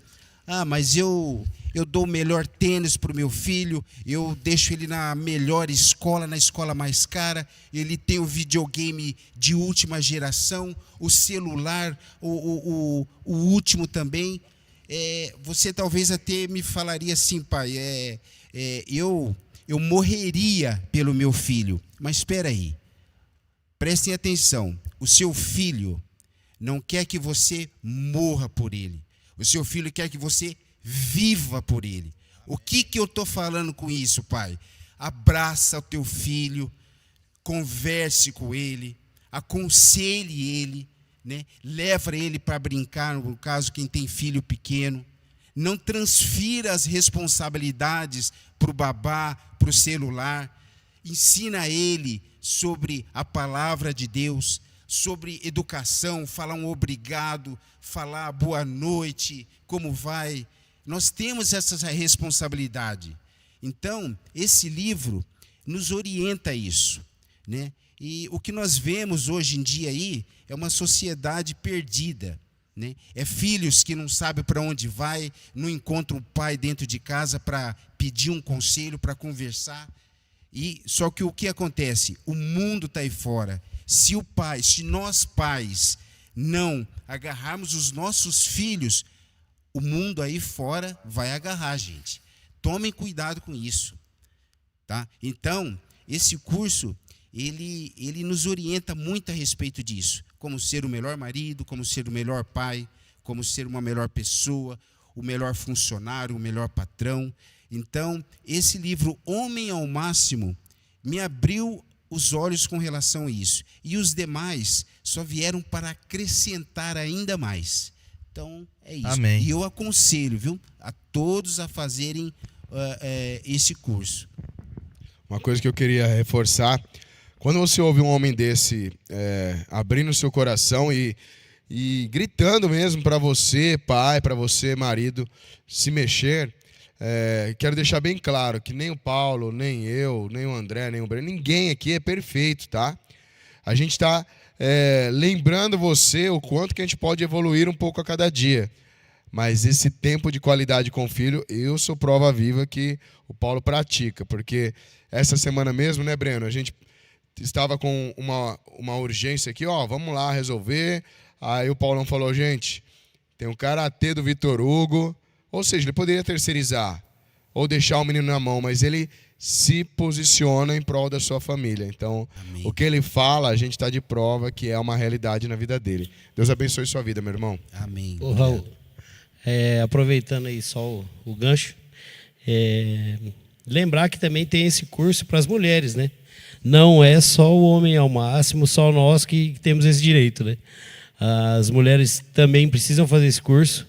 mas eu dou o melhor tênis para o meu filho, eu deixo ele na melhor escola, na escola mais cara, ele tem o videogame de última geração, o celular, o último também. Você talvez até me falaria assim: pai, eu morreria pelo meu filho. Mas espera aí, prestem atenção, o seu filho não quer que você morra por ele, o seu filho quer que você viva por ele. O que eu estou falando com isso, pai? Abraça o teu filho, converse com ele, aconselhe ele, né? Leva ele para brincar, no caso quem tem filho pequeno. Não transfira as responsabilidades para o babá, para o celular. Ensina ele sobre a palavra de Deus, sobre educação, falar um obrigado, falar boa noite, como vai. Nós temos essa responsabilidade. Então, esse livro nos orienta a isso, né? E o que nós vemos hoje em dia aí é uma sociedade perdida, né? É filhos que não sabem para onde vai, não encontram o pai dentro de casa para pedir um conselho, para conversar. E só que o que acontece? O mundo está aí fora. Se nós pais não agarrarmos os nossos filhos, o mundo aí fora vai agarrar, gente. Tomem cuidado com isso, tá? Então, esse curso, ele nos orienta muito a respeito disso. Como ser o melhor marido, como ser o melhor pai, como ser uma melhor pessoa, o melhor funcionário, o melhor patrão. Então, esse livro, Homem ao Máximo, me abriu os olhos com relação a isso. E os demais só vieram para acrescentar ainda mais. Então, é isso. Amém. E eu aconselho, viu, a todos a fazerem esse curso. Uma coisa que eu queria reforçar: quando você ouve um homem desse abrindo o seu coração e gritando mesmo para você, pai, para você, marido, se mexer, quero deixar bem claro que nem o Paulo, nem eu, nem o André, nem o Breno, ninguém aqui é perfeito, tá? A gente está lembrando você o quanto que a gente pode evoluir um pouco a cada dia. Mas esse tempo de qualidade com o filho, eu sou prova viva que o Paulo pratica. Porque essa semana mesmo, né, Breno, a gente estava com uma urgência aqui, vamos lá resolver. Aí o Paulão falou: gente, tem um karatê do Vitor Hugo. Ou seja, ele poderia terceirizar ou deixar o menino na mão, mas ele se posiciona em prol da sua família. Então, Amém. O que ele fala, a gente está de prova que é uma realidade na vida dele. Deus abençoe sua vida, meu irmão. Amém. Ô, Raul, aproveitando aí só o gancho, lembrar que também tem esse curso para as mulheres, né? Não é só o Homem ao Máximo, só nós que temos esse direito, né? As mulheres também precisam fazer esse curso.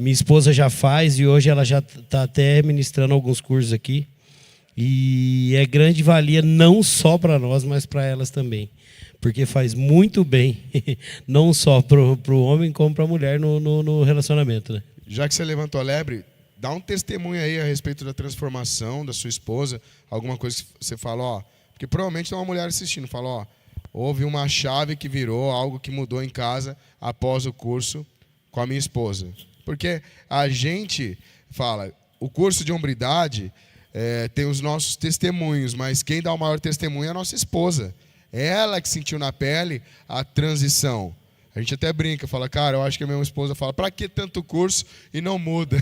Minha esposa já faz e hoje ela já está até ministrando alguns cursos aqui. E é grande valia não só para nós, mas para elas também. Porque faz muito bem, não só para o homem, como para a mulher no relacionamento, né? Já que você levantou a lebre, dá um testemunho aí a respeito da transformação da sua esposa, alguma coisa que você fala, porque provavelmente tem uma mulher assistindo, fala, houve uma chave que virou, algo que mudou em casa após o curso com a minha esposa. Porque a gente fala, o curso de hombridade tem os nossos testemunhos, mas quem dá o maior testemunho é a nossa esposa. Ela que sentiu na pele a transição. A gente até brinca, fala, cara, eu acho que a minha esposa fala, para que tanto curso e não muda?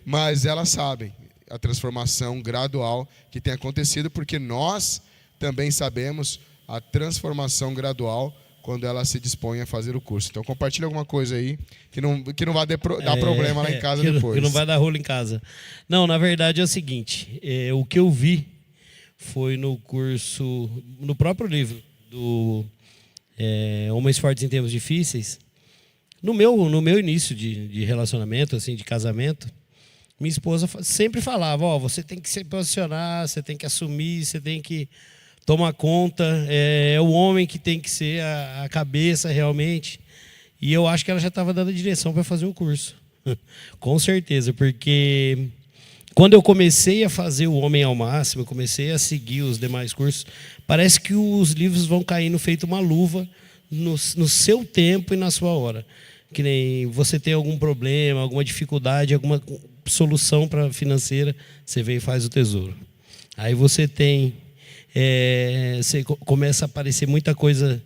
Mas elas sabem a transformação gradual que tem acontecido, porque nós também sabemos a transformação gradual quando ela se dispõe a fazer o curso. Então, compartilha alguma coisa aí que não vai dar problema lá em casa depois. Que não vai dar rolo em casa. Não, na verdade é o seguinte, o que eu vi foi no curso, no próprio livro do Homens Fortes em Tempos Difíceis, no meu início de relacionamento, assim, de casamento, minha esposa sempre falava, você tem que se posicionar, você tem que assumir, você tem que tomar conta, é o homem que tem que ser a cabeça realmente. E eu acho que ela já estava dando a direção para fazer o curso. Com certeza, porque quando eu comecei a fazer o Homem ao Máximo, eu comecei a seguir os demais cursos, parece que os livros vão caindo feito uma luva no seu tempo e na sua hora. Que nem você tem algum problema, alguma dificuldade, alguma solução para financeira, você vem e faz o tesouro. Aí você tem, começa a aparecer muita coisa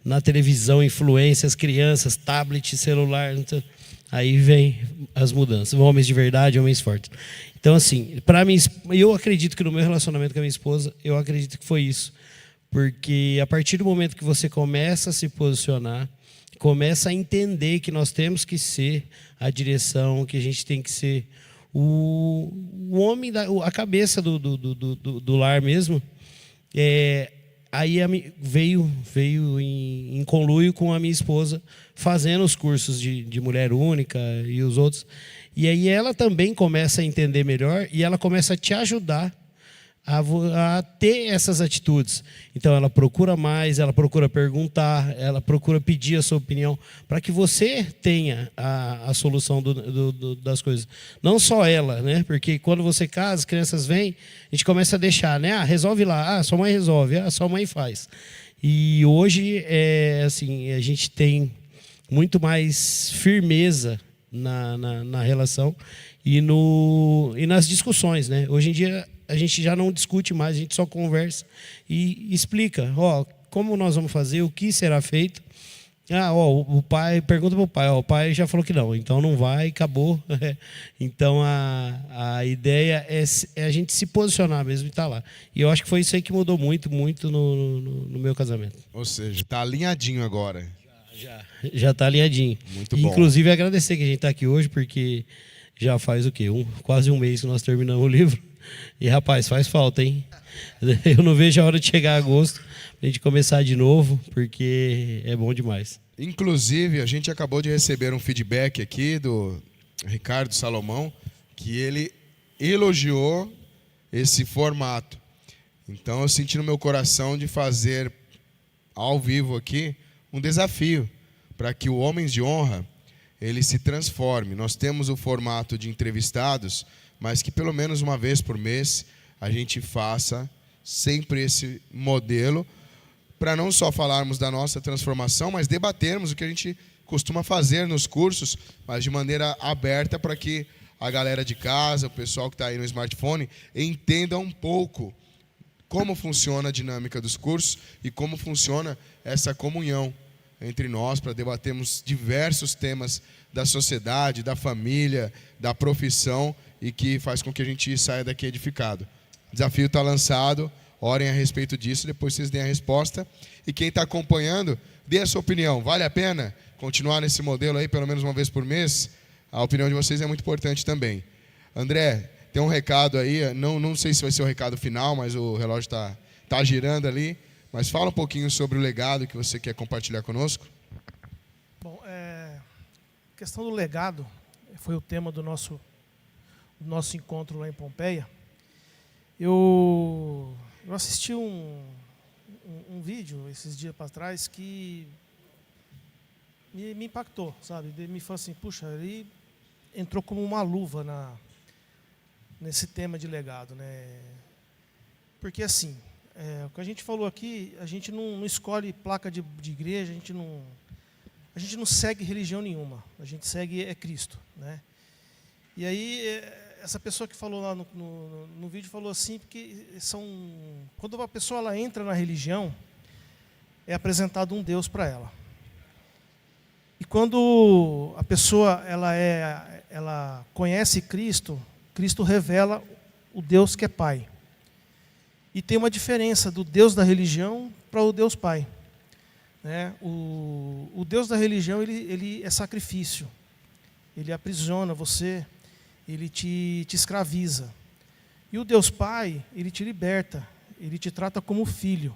na televisão, influências, crianças, tablet, celular, então, aí vem as mudanças, homens de verdade, homens fortes. Então assim, para mim, eu acredito que no meu relacionamento com a minha esposa, eu acredito que foi isso, porque a partir do momento que você começa a se posicionar, começa a entender que nós temos que ser a direção, que a gente tem que ser o homem, a cabeça do lar mesmo. Aí veio em conluio com a minha esposa, fazendo os cursos de mulher única e os outros. E aí ela também começa a entender melhor e ela começa a te ajudar a ter essas atitudes. Então ela procura mais, ela procura perguntar, ela procura pedir a sua opinião, para que você tenha a solução das coisas. Não só ela, né? Porque quando você casa, as crianças vêm, a gente começa a deixar, né? Resolve lá, sua mãe resolve, sua mãe faz. E hoje, assim, a gente tem muito mais firmeza na relação e nas discussões, né? Hoje em dia a gente já não discute mais, a gente só conversa e explica, como nós vamos fazer, o que será feito. O pai, pergunta para o pai, o pai já falou que não, então não vai, acabou. Então a ideia é a gente se posicionar mesmo e estar lá. E eu acho que foi isso aí que mudou muito, muito no meu casamento. Ou seja, está alinhadinho agora. Já está alinhadinho. Muito bom. Inclusive agradecer que a gente está aqui hoje, porque já faz o quê? Quase um mês que nós terminamos o livro. E, rapaz, faz falta, hein? Eu não vejo a hora de chegar a agosto, a gente começar de novo, porque é bom demais. Inclusive, a gente acabou de receber um feedback aqui do Ricardo Salomão, que ele elogiou esse formato. Então, eu senti no meu coração de fazer, ao vivo aqui, um desafio, para que o Homens de Honra, ele se transforme. Nós temos o formato de entrevistados, mas que pelo menos uma vez por mês a gente faça sempre esse modelo, para não só falarmos da nossa transformação, mas debatermos o que a gente costuma fazer nos cursos, mas de maneira aberta, para que a galera de casa, o pessoal que está aí no smartphone, entenda um pouco como funciona a dinâmica dos cursos e como funciona essa comunhão entre nós, para debatermos diversos temas da sociedade, da família, da profissão, e que faz com que a gente saia daqui edificado. O desafio está lançado, orem a respeito disso, depois vocês deem a resposta. E quem está acompanhando, dê a sua opinião. Vale a pena continuar nesse modelo aí, pelo menos uma vez por mês? A opinião de vocês é muito importante também. André, tem um recado aí, não sei se vai ser o recado final, mas o relógio está girando ali. Mas fala um pouquinho sobre o legado que você quer compartilhar conosco. Bom, a questão do legado foi o tema do nosso encontro lá em Pompeia. Eu assisti um vídeo esses dias para trás que me impactou, sabe? Me falou assim, puxa, ele entrou como uma luva nesse tema de legado, né? Porque assim, o que a gente falou aqui, a gente não escolhe placa de igreja, a gente não segue religião nenhuma, a gente segue Cristo, né? E aí, essa pessoa que falou lá no vídeo falou assim, porque quando uma pessoa ela entra na religião, é apresentado um Deus para ela. E quando a pessoa ela conhece Cristo, Cristo revela o Deus que é Pai. E tem uma diferença do Deus da religião para o Deus Pai. Né? O Deus da religião ele é sacrifício. Ele aprisiona você, ele te escraviza. E o Deus Pai, ele te liberta, ele te trata como filho.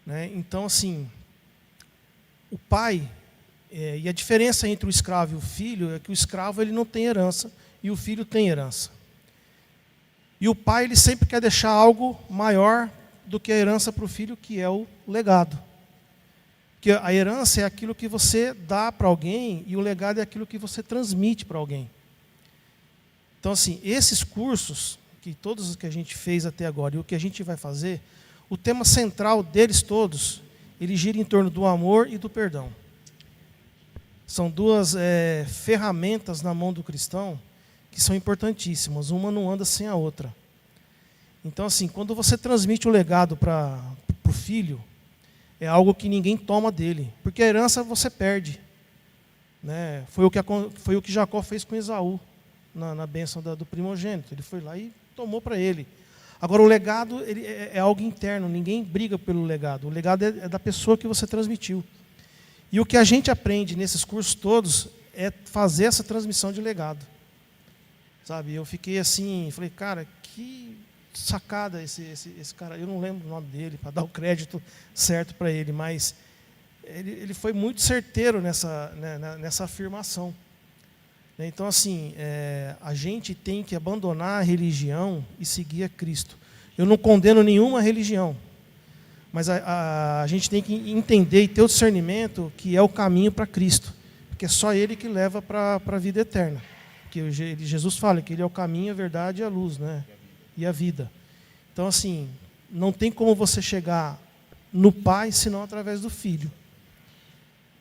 Né? Então, assim, o pai, e a diferença entre o escravo e o filho é que o escravo ele não tem herança e o filho tem herança. E o pai ele sempre quer deixar algo maior do que a herança para o filho, que é o legado. Porque a herança é aquilo que você dá para alguém e o legado é aquilo que você transmite para alguém. Então, assim, esses cursos, que todos os que a gente fez até agora e o que a gente vai fazer, o tema central deles todos, ele gira em torno do amor e do perdão. São duas ferramentas na mão do cristão que são importantíssimas. Uma não anda sem a outra. Então, assim, quando você transmite o legado para o filho, é algo que ninguém toma dele. Porque a herança você perde. Né? Foi o que Jacó fez com Esaú, na bênção do primogênito. Ele foi lá e tomou para ele. Agora, o legado ele é algo interno. Ninguém briga pelo legado. O legado é da pessoa que você transmitiu. E o que a gente aprende nesses cursos todos é fazer essa transmissão de legado. Sabe, eu fiquei assim, falei, cara, que sacada esse cara. Eu não lembro o nome dele, para dar o crédito certo para ele, mas ele foi muito certeiro nessa afirmação. Então, assim, a gente tem que abandonar a religião e seguir a Cristo. Eu não condeno nenhuma religião, mas a gente tem que entender e ter o discernimento que é o caminho para Cristo, porque é só Ele que leva para a vida eterna. Que Jesus fala que Ele é o caminho, a verdade e a luz, né? E a vida. Então, assim, não tem como você chegar no Pai senão através do Filho.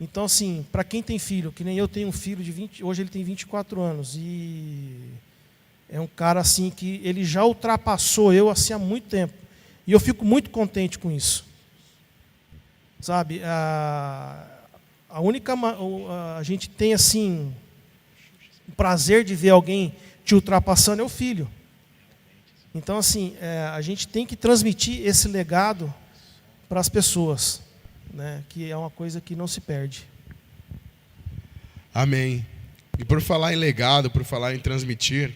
Então, assim, para quem tem filho, que nem eu tenho um filho hoje ele tem 24 anos, e é um cara assim que ele já ultrapassou eu assim há muito tempo. E eu fico muito contente com isso. Sabe, a gente tem assim o prazer de ver alguém te ultrapassando é o filho. Então, assim, a gente tem que transmitir esse legado para as pessoas, né, que é uma coisa que não se perde. Amém. E por falar em legado, por falar em transmitir,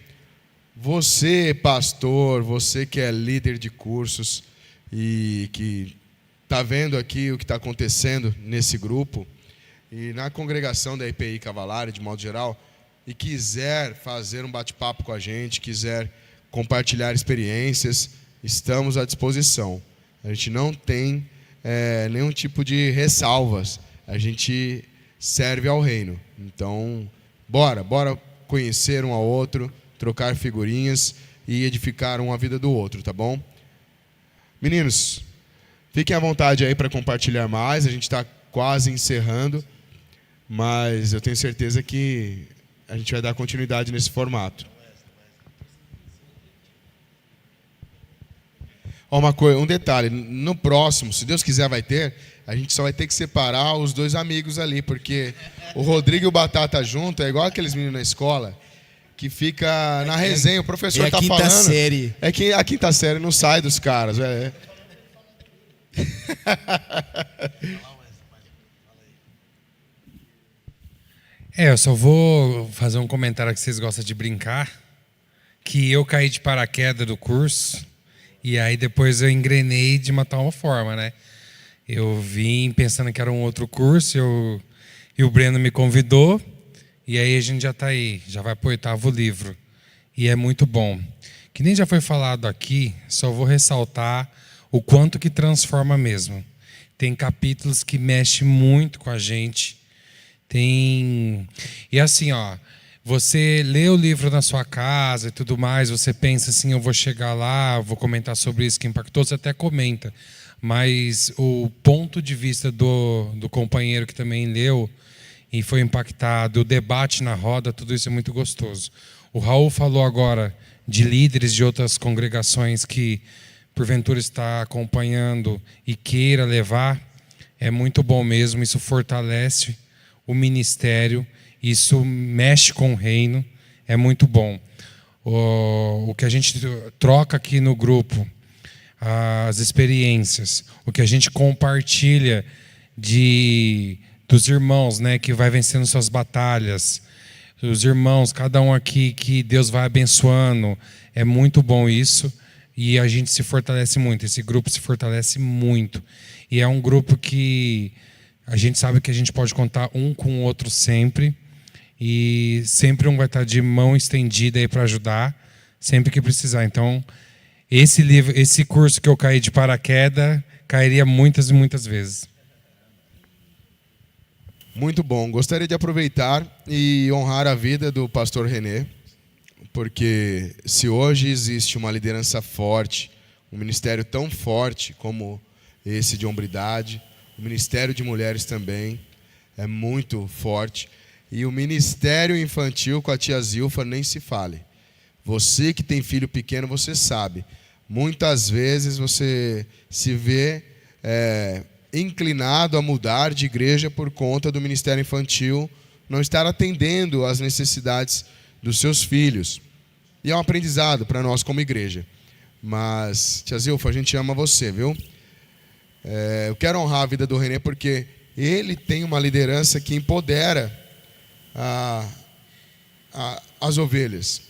você, pastor, você que é líder de cursos e que está vendo aqui o que está acontecendo nesse grupo e na congregação da IPI Cavallari, de modo geral, e quiser fazer um bate-papo com a gente, quiser compartilhar experiências, estamos à disposição. A gente não tem nenhum tipo de ressalvas. A gente serve ao reino. Então, bora conhecer um ao outro, trocar figurinhas e edificar um a vida do outro, tá bom? Meninos, fiquem à vontade aí para compartilhar mais. A gente está quase encerrando, mas eu tenho certeza que a gente vai dar continuidade nesse formato. Um detalhe, no próximo, se Deus quiser vai ter, a gente só vai ter que separar os dois amigos ali, porque o Rodrigo e o Batata junto é igual aqueles meninos na escola, que fica na resenha, o professor está falando. Série. É que a quinta série não sai dos caras. Eu só vou fazer um comentário que vocês gostam de brincar, que eu caí de paraquedas do curso, e aí depois eu engrenei de uma tal forma, né? Eu vim pensando que era um outro curso, e o Breno me convidou, e aí a gente já está aí, já vai para o 8º livro. E é muito bom. Que nem já foi falado aqui, só vou ressaltar o quanto que transforma mesmo. Tem capítulos que mexem muito com a gente. E assim, você lê o livro na sua casa e tudo mais, você pensa assim, eu vou chegar lá, vou comentar sobre isso que impactou, você até comenta. Mas o ponto de vista do companheiro que também leu e foi impactado, o debate na roda, tudo isso é muito gostoso. O Raul falou agora de líderes de outras congregações que porventura está acompanhando e queira levar. É muito bom mesmo, isso fortalece o ministério. Isso mexe com o reino, é muito bom. O que a gente troca aqui no grupo, as experiências, o que a gente compartilha dos irmãos, né, que vai vencendo suas batalhas, os irmãos, cada um aqui que Deus vai abençoando, é muito bom isso, e a gente se fortalece muito, esse grupo se fortalece muito, e é um grupo que a gente sabe que a gente pode contar um com o outro sempre, e sempre um vai estar de mão estendida aí para ajudar, sempre que precisar. Então, esse curso que eu caí de paraquedas, cairia muitas e muitas vezes. Muito bom. Gostaria de aproveitar e honrar a vida do pastor René, porque se hoje existe uma liderança forte, um ministério tão forte como esse de hombridade, o ministério de mulheres também é muito forte, e o ministério infantil com a tia Zilfa nem se fale. Você que tem filho pequeno, você sabe. Muitas vezes você se vê inclinado a mudar de igreja por conta do ministério infantil não estar atendendo às necessidades dos seus filhos. E é um aprendizado para nós como igreja. Mas, tia Zilfa, a gente ama você, viu? Eu quero honrar a vida do René porque ele tem uma liderança que empodera as ovelhas.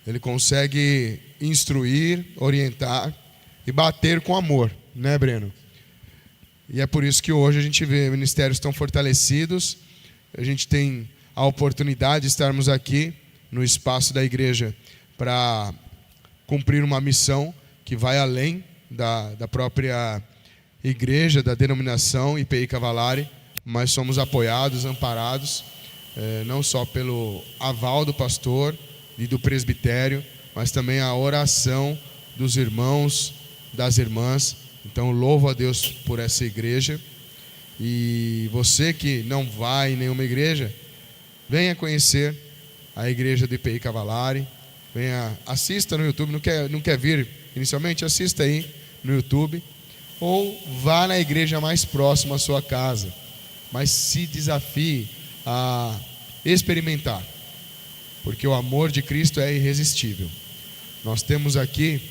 Ele consegue instruir, orientar e bater com amor, né, Breno? E é por isso que hoje a gente vê ministérios tão fortalecidos. A gente tem a oportunidade de estarmos aqui no espaço da igreja para cumprir uma missão que vai além da própria igreja, da denominação IPI Cavalari, mas somos apoiados, amparados, não só pelo aval do pastor e do presbitério, mas também a oração dos irmãos, das irmãs. Então, louvo a Deus por essa igreja. E você que não vai em nenhuma igreja, venha conhecer a igreja do IPI Cavalari. Venha, assista no YouTube. Não quer vir inicialmente? Assista aí no YouTube. Ou vá na igreja mais próxima à sua casa. Mas se desafie a experimentar, porque o amor de Cristo é irresistível. Nós temos aqui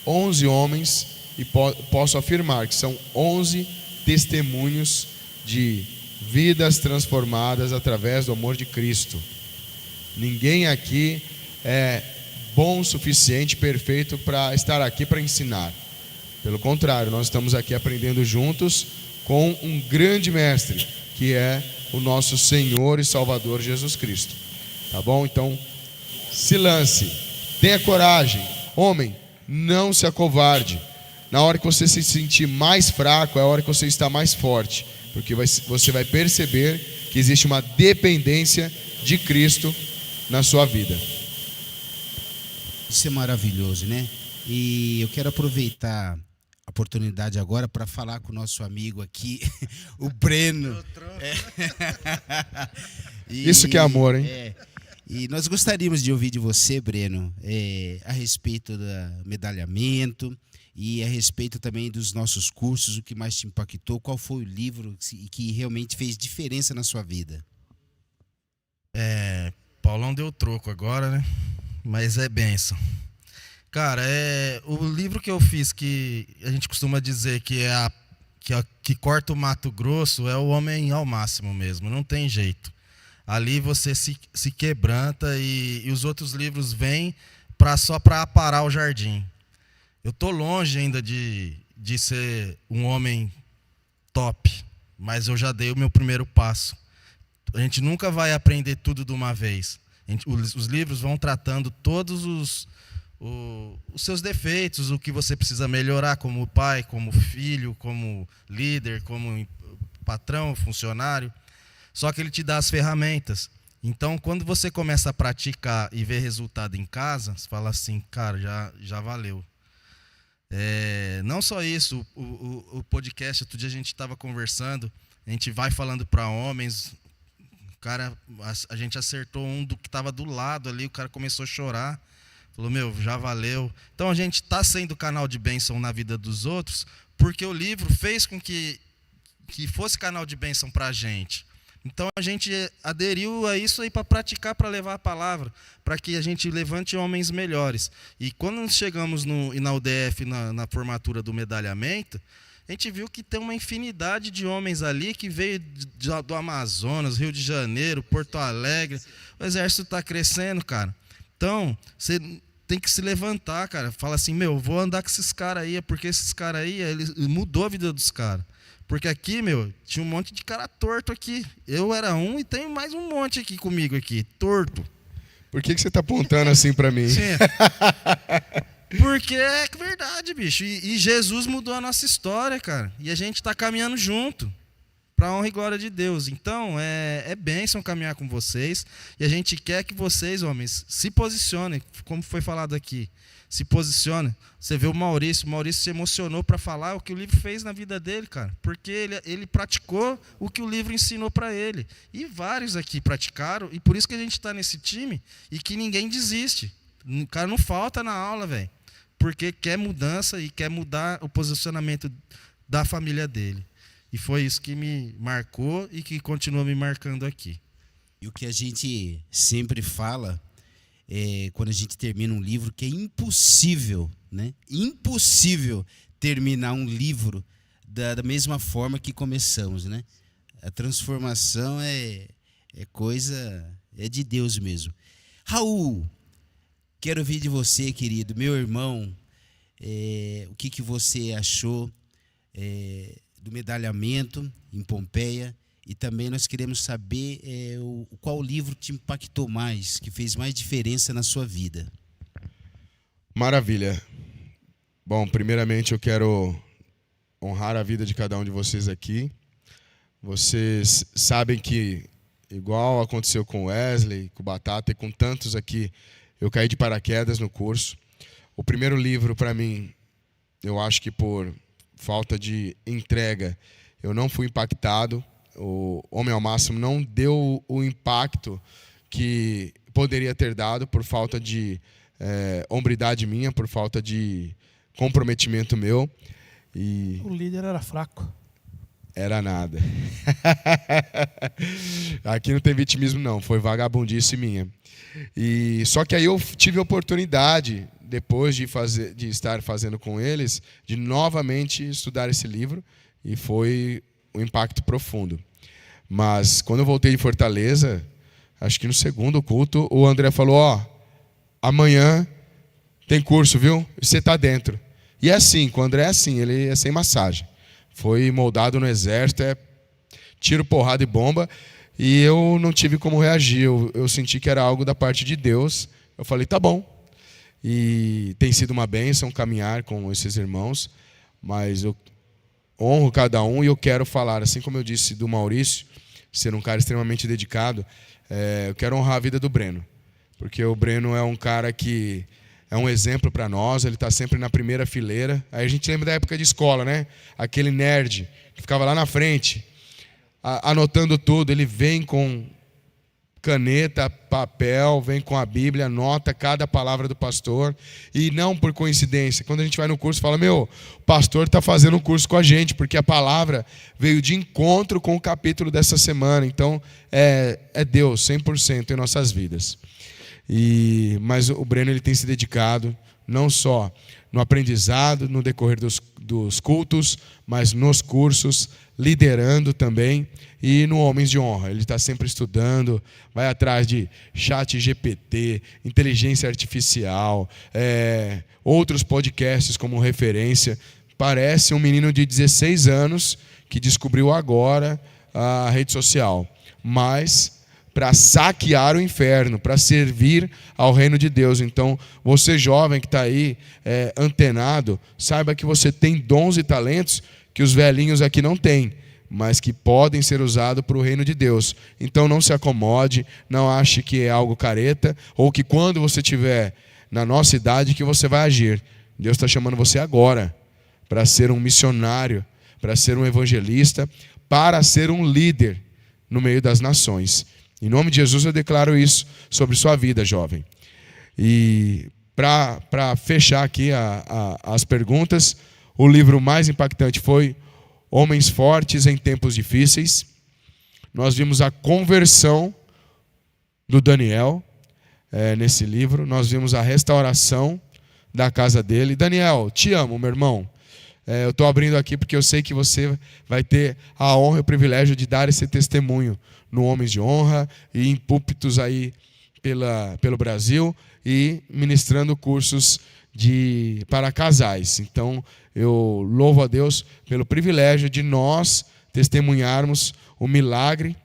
11 homens e posso afirmar que são 11 testemunhos de vidas transformadas através do amor de Cristo. Ninguém aqui é bom o suficiente, perfeito para estar aqui para ensinar. Pelo contrário, nós estamos aqui aprendendo juntos com um grande mestre, que é o nosso Senhor e Salvador Jesus Cristo. Tá bom? Então, se lance, tenha coragem. Homem, não se acovarde. Na hora que você se sentir mais fraco, é a hora que você está mais forte, porque você vai perceber que existe uma dependência de Cristo na sua vida. Isso é maravilhoso, né? E eu quero aproveitar a oportunidade agora para falar com o nosso amigo aqui, o Breno. Isso que é amor, hein? E nós gostaríamos de ouvir de você, Breno, a respeito do medalhamento e a respeito também dos nossos cursos, o que mais te impactou, qual foi o livro que realmente fez diferença na sua vida? Paulão deu troco agora, né? Mas é bênção. Cara, o livro que eu fiz, que a gente costuma dizer que corta o mato grosso, é O Homem ao Máximo mesmo, não tem jeito. Ali você se quebranta e os outros livros vêm só para aparar o jardim. Eu estou longe ainda de ser um homem top, mas eu já dei o meu primeiro passo. A gente nunca vai aprender tudo de uma vez. Os livros vão tratando todos os seus defeitos, o que você precisa melhorar como pai, como filho, como líder, como patrão, funcionário. Só que ele te dá as ferramentas. Então, quando você começa a praticar e ver resultado em casa, você fala assim, cara, já valeu. Não só isso, o podcast, outro dia a gente estava conversando, a gente vai falando para homens, cara, a gente acertou um do que estava do lado ali, o cara começou a chorar, falou, já valeu. Então a gente está sendo canal de bênção na vida dos outros, porque o livro fez com que fosse canal de bênção para a gente. Então a gente aderiu a isso aí para praticar, para levar a palavra, para que a gente levante homens melhores. E quando chegamos na UDF, na formatura do medalhamento, a gente viu que tem uma infinidade de homens ali que veio do Amazonas, Rio de Janeiro, Porto Alegre. O exército está crescendo, cara. Então, você tem que se levantar, cara. Fala assim, vou andar com esses caras aí, porque esses caras aí, mudou a vida dos caras. Porque aqui, tinha um monte de cara torto aqui. Eu era um e tem mais um monte aqui comigo aqui, torto. Por que você está apontando assim para mim? Sim. Porque é verdade, bicho. E Jesus mudou a nossa história, cara. E a gente está caminhando junto, para a honra e glória de Deus. Então, é bênção caminhar com vocês. E a gente quer que vocês, homens, se posicionem, como foi falado aqui. Se posicionem. Você vê o Maurício se emocionou para falar o que o livro fez na vida dele, cara. Porque ele praticou o que o livro ensinou para ele. E vários aqui praticaram. E por isso que a gente está nesse time e que ninguém desiste. O cara não falta na aula, velho. Porque quer mudança e quer mudar o posicionamento da família dele. E foi isso que me marcou e que continua me marcando aqui. E o que a gente sempre fala, quando a gente termina um livro, que é impossível, né? Impossível terminar um livro da mesma forma que começamos, né? A transformação é de Deus mesmo. Raul, quero ouvir de você, querido, meu irmão, o que você achou do medalhamento em Pompeia, e também nós queremos saber qual livro te impactou mais, que fez mais diferença na sua vida. Maravilha. Bom, primeiramente eu quero honrar a vida de cada um de vocês aqui. Vocês sabem que, igual aconteceu com o Wesley, com o Batata e com tantos aqui, eu caí de paraquedas no curso. O primeiro livro, para mim, eu acho que por falta de entrega, eu não fui impactado. O Homem ao Máximo não deu o impacto que poderia ter dado por falta de hombridade minha, por falta de comprometimento meu. E o líder era fraco. Era nada. Aqui não tem vitimismo, não. Foi vagabundice minha. E só que aí eu tive a oportunidade, depois de estar fazendo com eles, de novamente estudar esse livro, e foi um impacto profundo. Mas quando eu voltei de Fortaleza, acho que no segundo culto, o André falou: amanhã tem curso, viu? Você está dentro. E é assim, com o André é assim, ele é sem massagem. Foi moldado no exército, tiro, porrada e bomba. E eu não tive como reagir. Eu senti que era algo da parte de Deus. Eu falei, tá bom. E tem sido uma bênção caminhar com esses irmãos. Mas eu honro cada um e eu quero falar, assim como eu disse do Maurício, ser um cara extremamente dedicado, eu quero honrar a vida do Breno. Porque o Breno é um cara que é um exemplo para nós, ele está sempre na primeira fileira. Aí a gente lembra da época de escola, né? Aquele nerd que ficava lá na frente, anotando tudo. Ele vem com caneta, papel, vem com a Bíblia, anota cada palavra do pastor. E não por coincidência, quando a gente vai no curso, fala, o pastor está fazendo um curso com a gente, porque a palavra veio de encontro com o capítulo dessa semana. Então, é Deus, 100% em nossas vidas. Mas o Breno ele tem se dedicado não só no aprendizado, no decorrer dos cultos, mas nos cursos, liderando também, e no Homens de Honra. Ele está sempre estudando, vai atrás de chat GPT, inteligência artificial, outros podcasts como referência. Parece um menino de 16 anos que descobriu agora a rede social, mas para saquear o inferno, para servir ao reino de Deus. Então, você jovem que está aí antenado, saiba que você tem dons e talentos que os velhinhos aqui não têm, mas que podem ser usados para o reino de Deus. Então, não se acomode, não ache que é algo careta, ou que quando você estiver na nossa idade que você vai agir. Deus está chamando você agora para ser um missionário, para ser um evangelista, para ser um líder no meio das nações. Em nome de Jesus eu declaro isso sobre sua vida, jovem. E para fechar aqui as perguntas, o livro mais impactante foi Homens Fortes em Tempos Difíceis. nós vimos a conversão do Daniel nesse livro, nós vimos a restauração da casa dele. Daniel, te amo, meu irmão. Eu estou abrindo aqui porque eu sei que você vai ter a honra e o privilégio de dar esse testemunho no Homens de Honra e em púlpitos aí pelo Brasil e ministrando cursos para casais. Então, eu louvo a Deus pelo privilégio de nós testemunharmos o milagre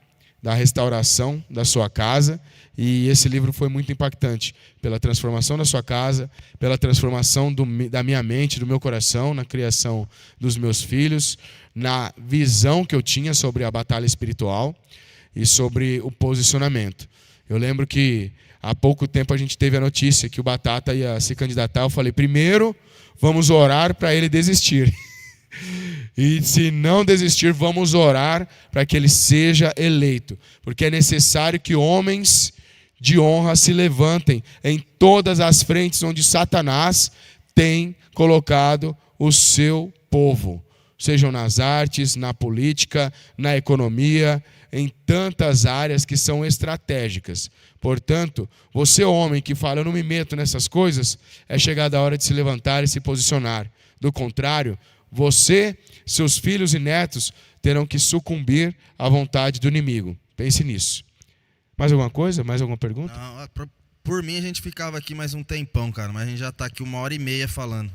da restauração da sua casa. E esse livro foi muito impactante pela transformação da sua casa, pela transformação da minha mente, do meu coração, na criação dos meus filhos, na visão que eu tinha sobre a batalha espiritual e sobre o posicionamento. Eu lembro que há pouco tempo a gente teve a notícia que o Batata ia se candidatar. Eu falei, primeiro vamos orar para ele desistir. E se não desistir, vamos orar para que ele seja eleito. Porque é necessário que homens de honra se levantem em todas as frentes onde Satanás tem colocado o seu povo. Sejam nas artes, na política, na economia, em tantas áreas que são estratégicas. Portanto, você homem que fala, eu não me meto nessas coisas, é chegada a hora de se levantar e se posicionar. Do contrário, você, seus filhos e netos terão que sucumbir à vontade do inimigo. Pense nisso. Mais alguma coisa? Mais alguma pergunta? Não, por mim a gente ficava aqui mais um tempão, cara, mas a gente já está aqui 1h30 falando.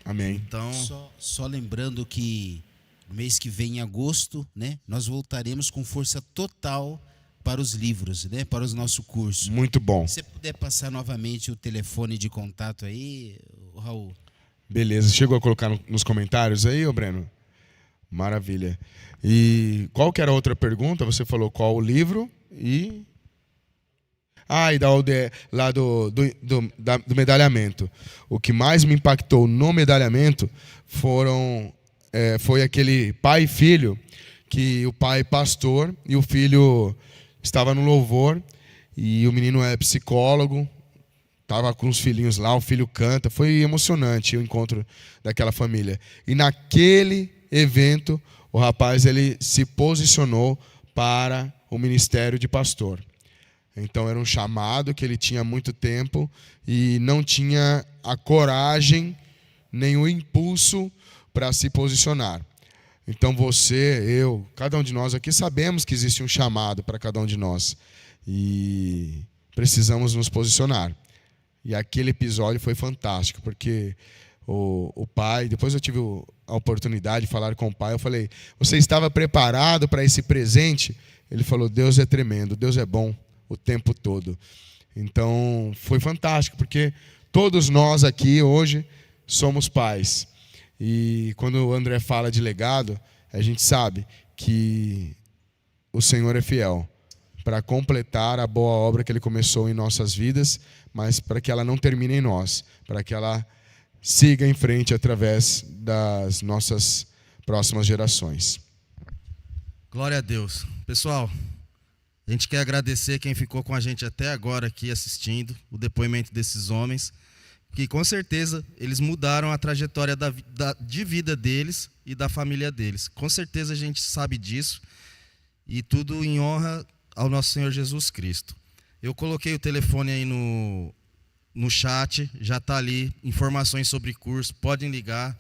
Amém. Então, Só lembrando que no mês que vem, em agosto, né, nós voltaremos com força total para os livros, né, para o nosso curso. Muito bom. Se você puder passar novamente o telefone de contato aí, Raul. Beleza. Chegou a colocar nos comentários aí, ô Breno? Maravilha. E qual que era a outra pergunta? Você falou qual o livro e... e lá do medalhamento. O que mais me impactou no medalhamento foi aquele pai e filho, que o pai pastor e o filho estava no louvor, e o menino é psicólogo, estava com os filhinhos lá, o filho canta. Foi emocionante o encontro daquela família. E naquele evento, o rapaz ele se posicionou para o ministério de pastor. Então era um chamado que ele tinha há muito tempo e não tinha a coragem nem o impulso para se posicionar. Então você, eu, cada um de nós aqui sabemos que existe um chamado para cada um de nós e precisamos nos posicionar. E aquele episódio foi fantástico, porque o pai, depois eu tive a oportunidade de falar com o pai, eu falei, você estava preparado para esse presente? Ele falou, Deus é tremendo, Deus é bom o tempo todo. Então, foi fantástico, porque todos nós aqui hoje somos pais. E quando o André fala de legado, a gente sabe que o Senhor é fiel para completar a boa obra que Ele começou em nossas vidas, mas para que ela não termine em nós, para que ela siga em frente através das nossas próximas gerações. glória a Deus. Pessoal, a gente quer agradecer quem ficou com a gente até agora aqui assistindo o depoimento desses homens, que com certeza eles mudaram a trajetória de vida deles e da família deles. Com certeza a gente sabe disso, e tudo em honra ao nosso Senhor Jesus Cristo. Eu coloquei o telefone aí no chat, já está ali, informações sobre curso, podem ligar,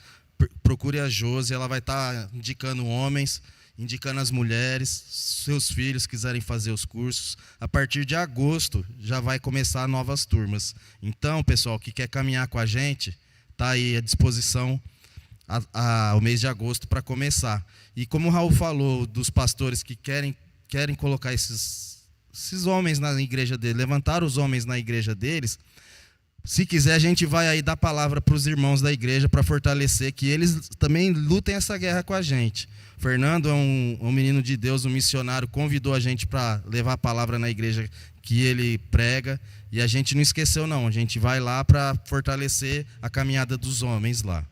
procure a Josi, ela vai estar indicando homens, indicando as mulheres, seus filhos quiserem fazer os cursos. A partir de agosto já vai começar novas turmas. Então, pessoal, que quer caminhar com a gente, está aí à disposição o mês de agosto para começar. E como o Raul falou, dos pastores que querem colocar esses homens na igreja deles, levantar os homens na igreja deles, se quiser a gente vai aí dar palavra para os irmãos da igreja para fortalecer, que eles também lutem essa guerra com a gente. Fernando é um menino de Deus, um missionário, convidou a gente para levar a palavra na igreja que ele prega, e a gente não esqueceu não, a gente vai lá para fortalecer a caminhada dos homens lá.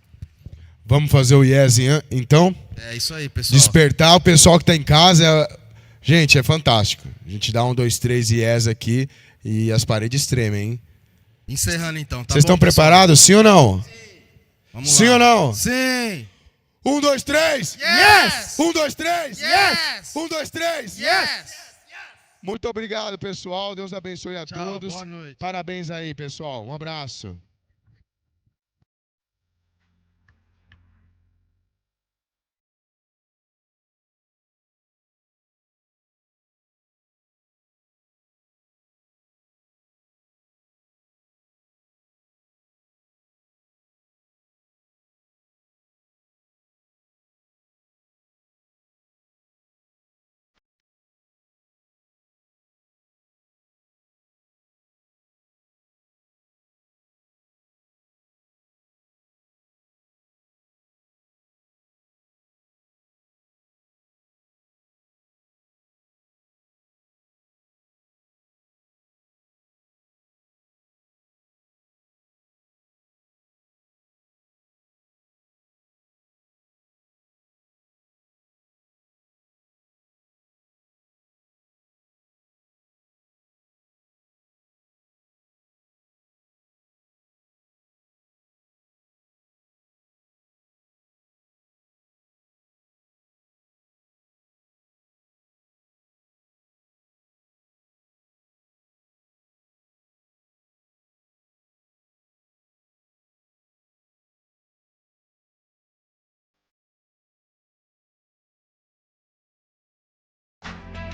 Vamos fazer o yes então? É isso aí, pessoal. Despertar o pessoal que está em casa. Gente, é fantástico. A gente dá 1, 2, 3 yes aqui e as paredes tremem, hein? Encerrando então, tá? Vocês estão preparados, sim ou não? Vamos sim lá. ou não? Sim! 1, 2, 3. Yes! 1, 2, 3. Yes! 1, 2, 3. Yes! Muito obrigado, pessoal. Deus abençoe a Tchau, todos. boa noite. Parabéns aí, pessoal. Um abraço.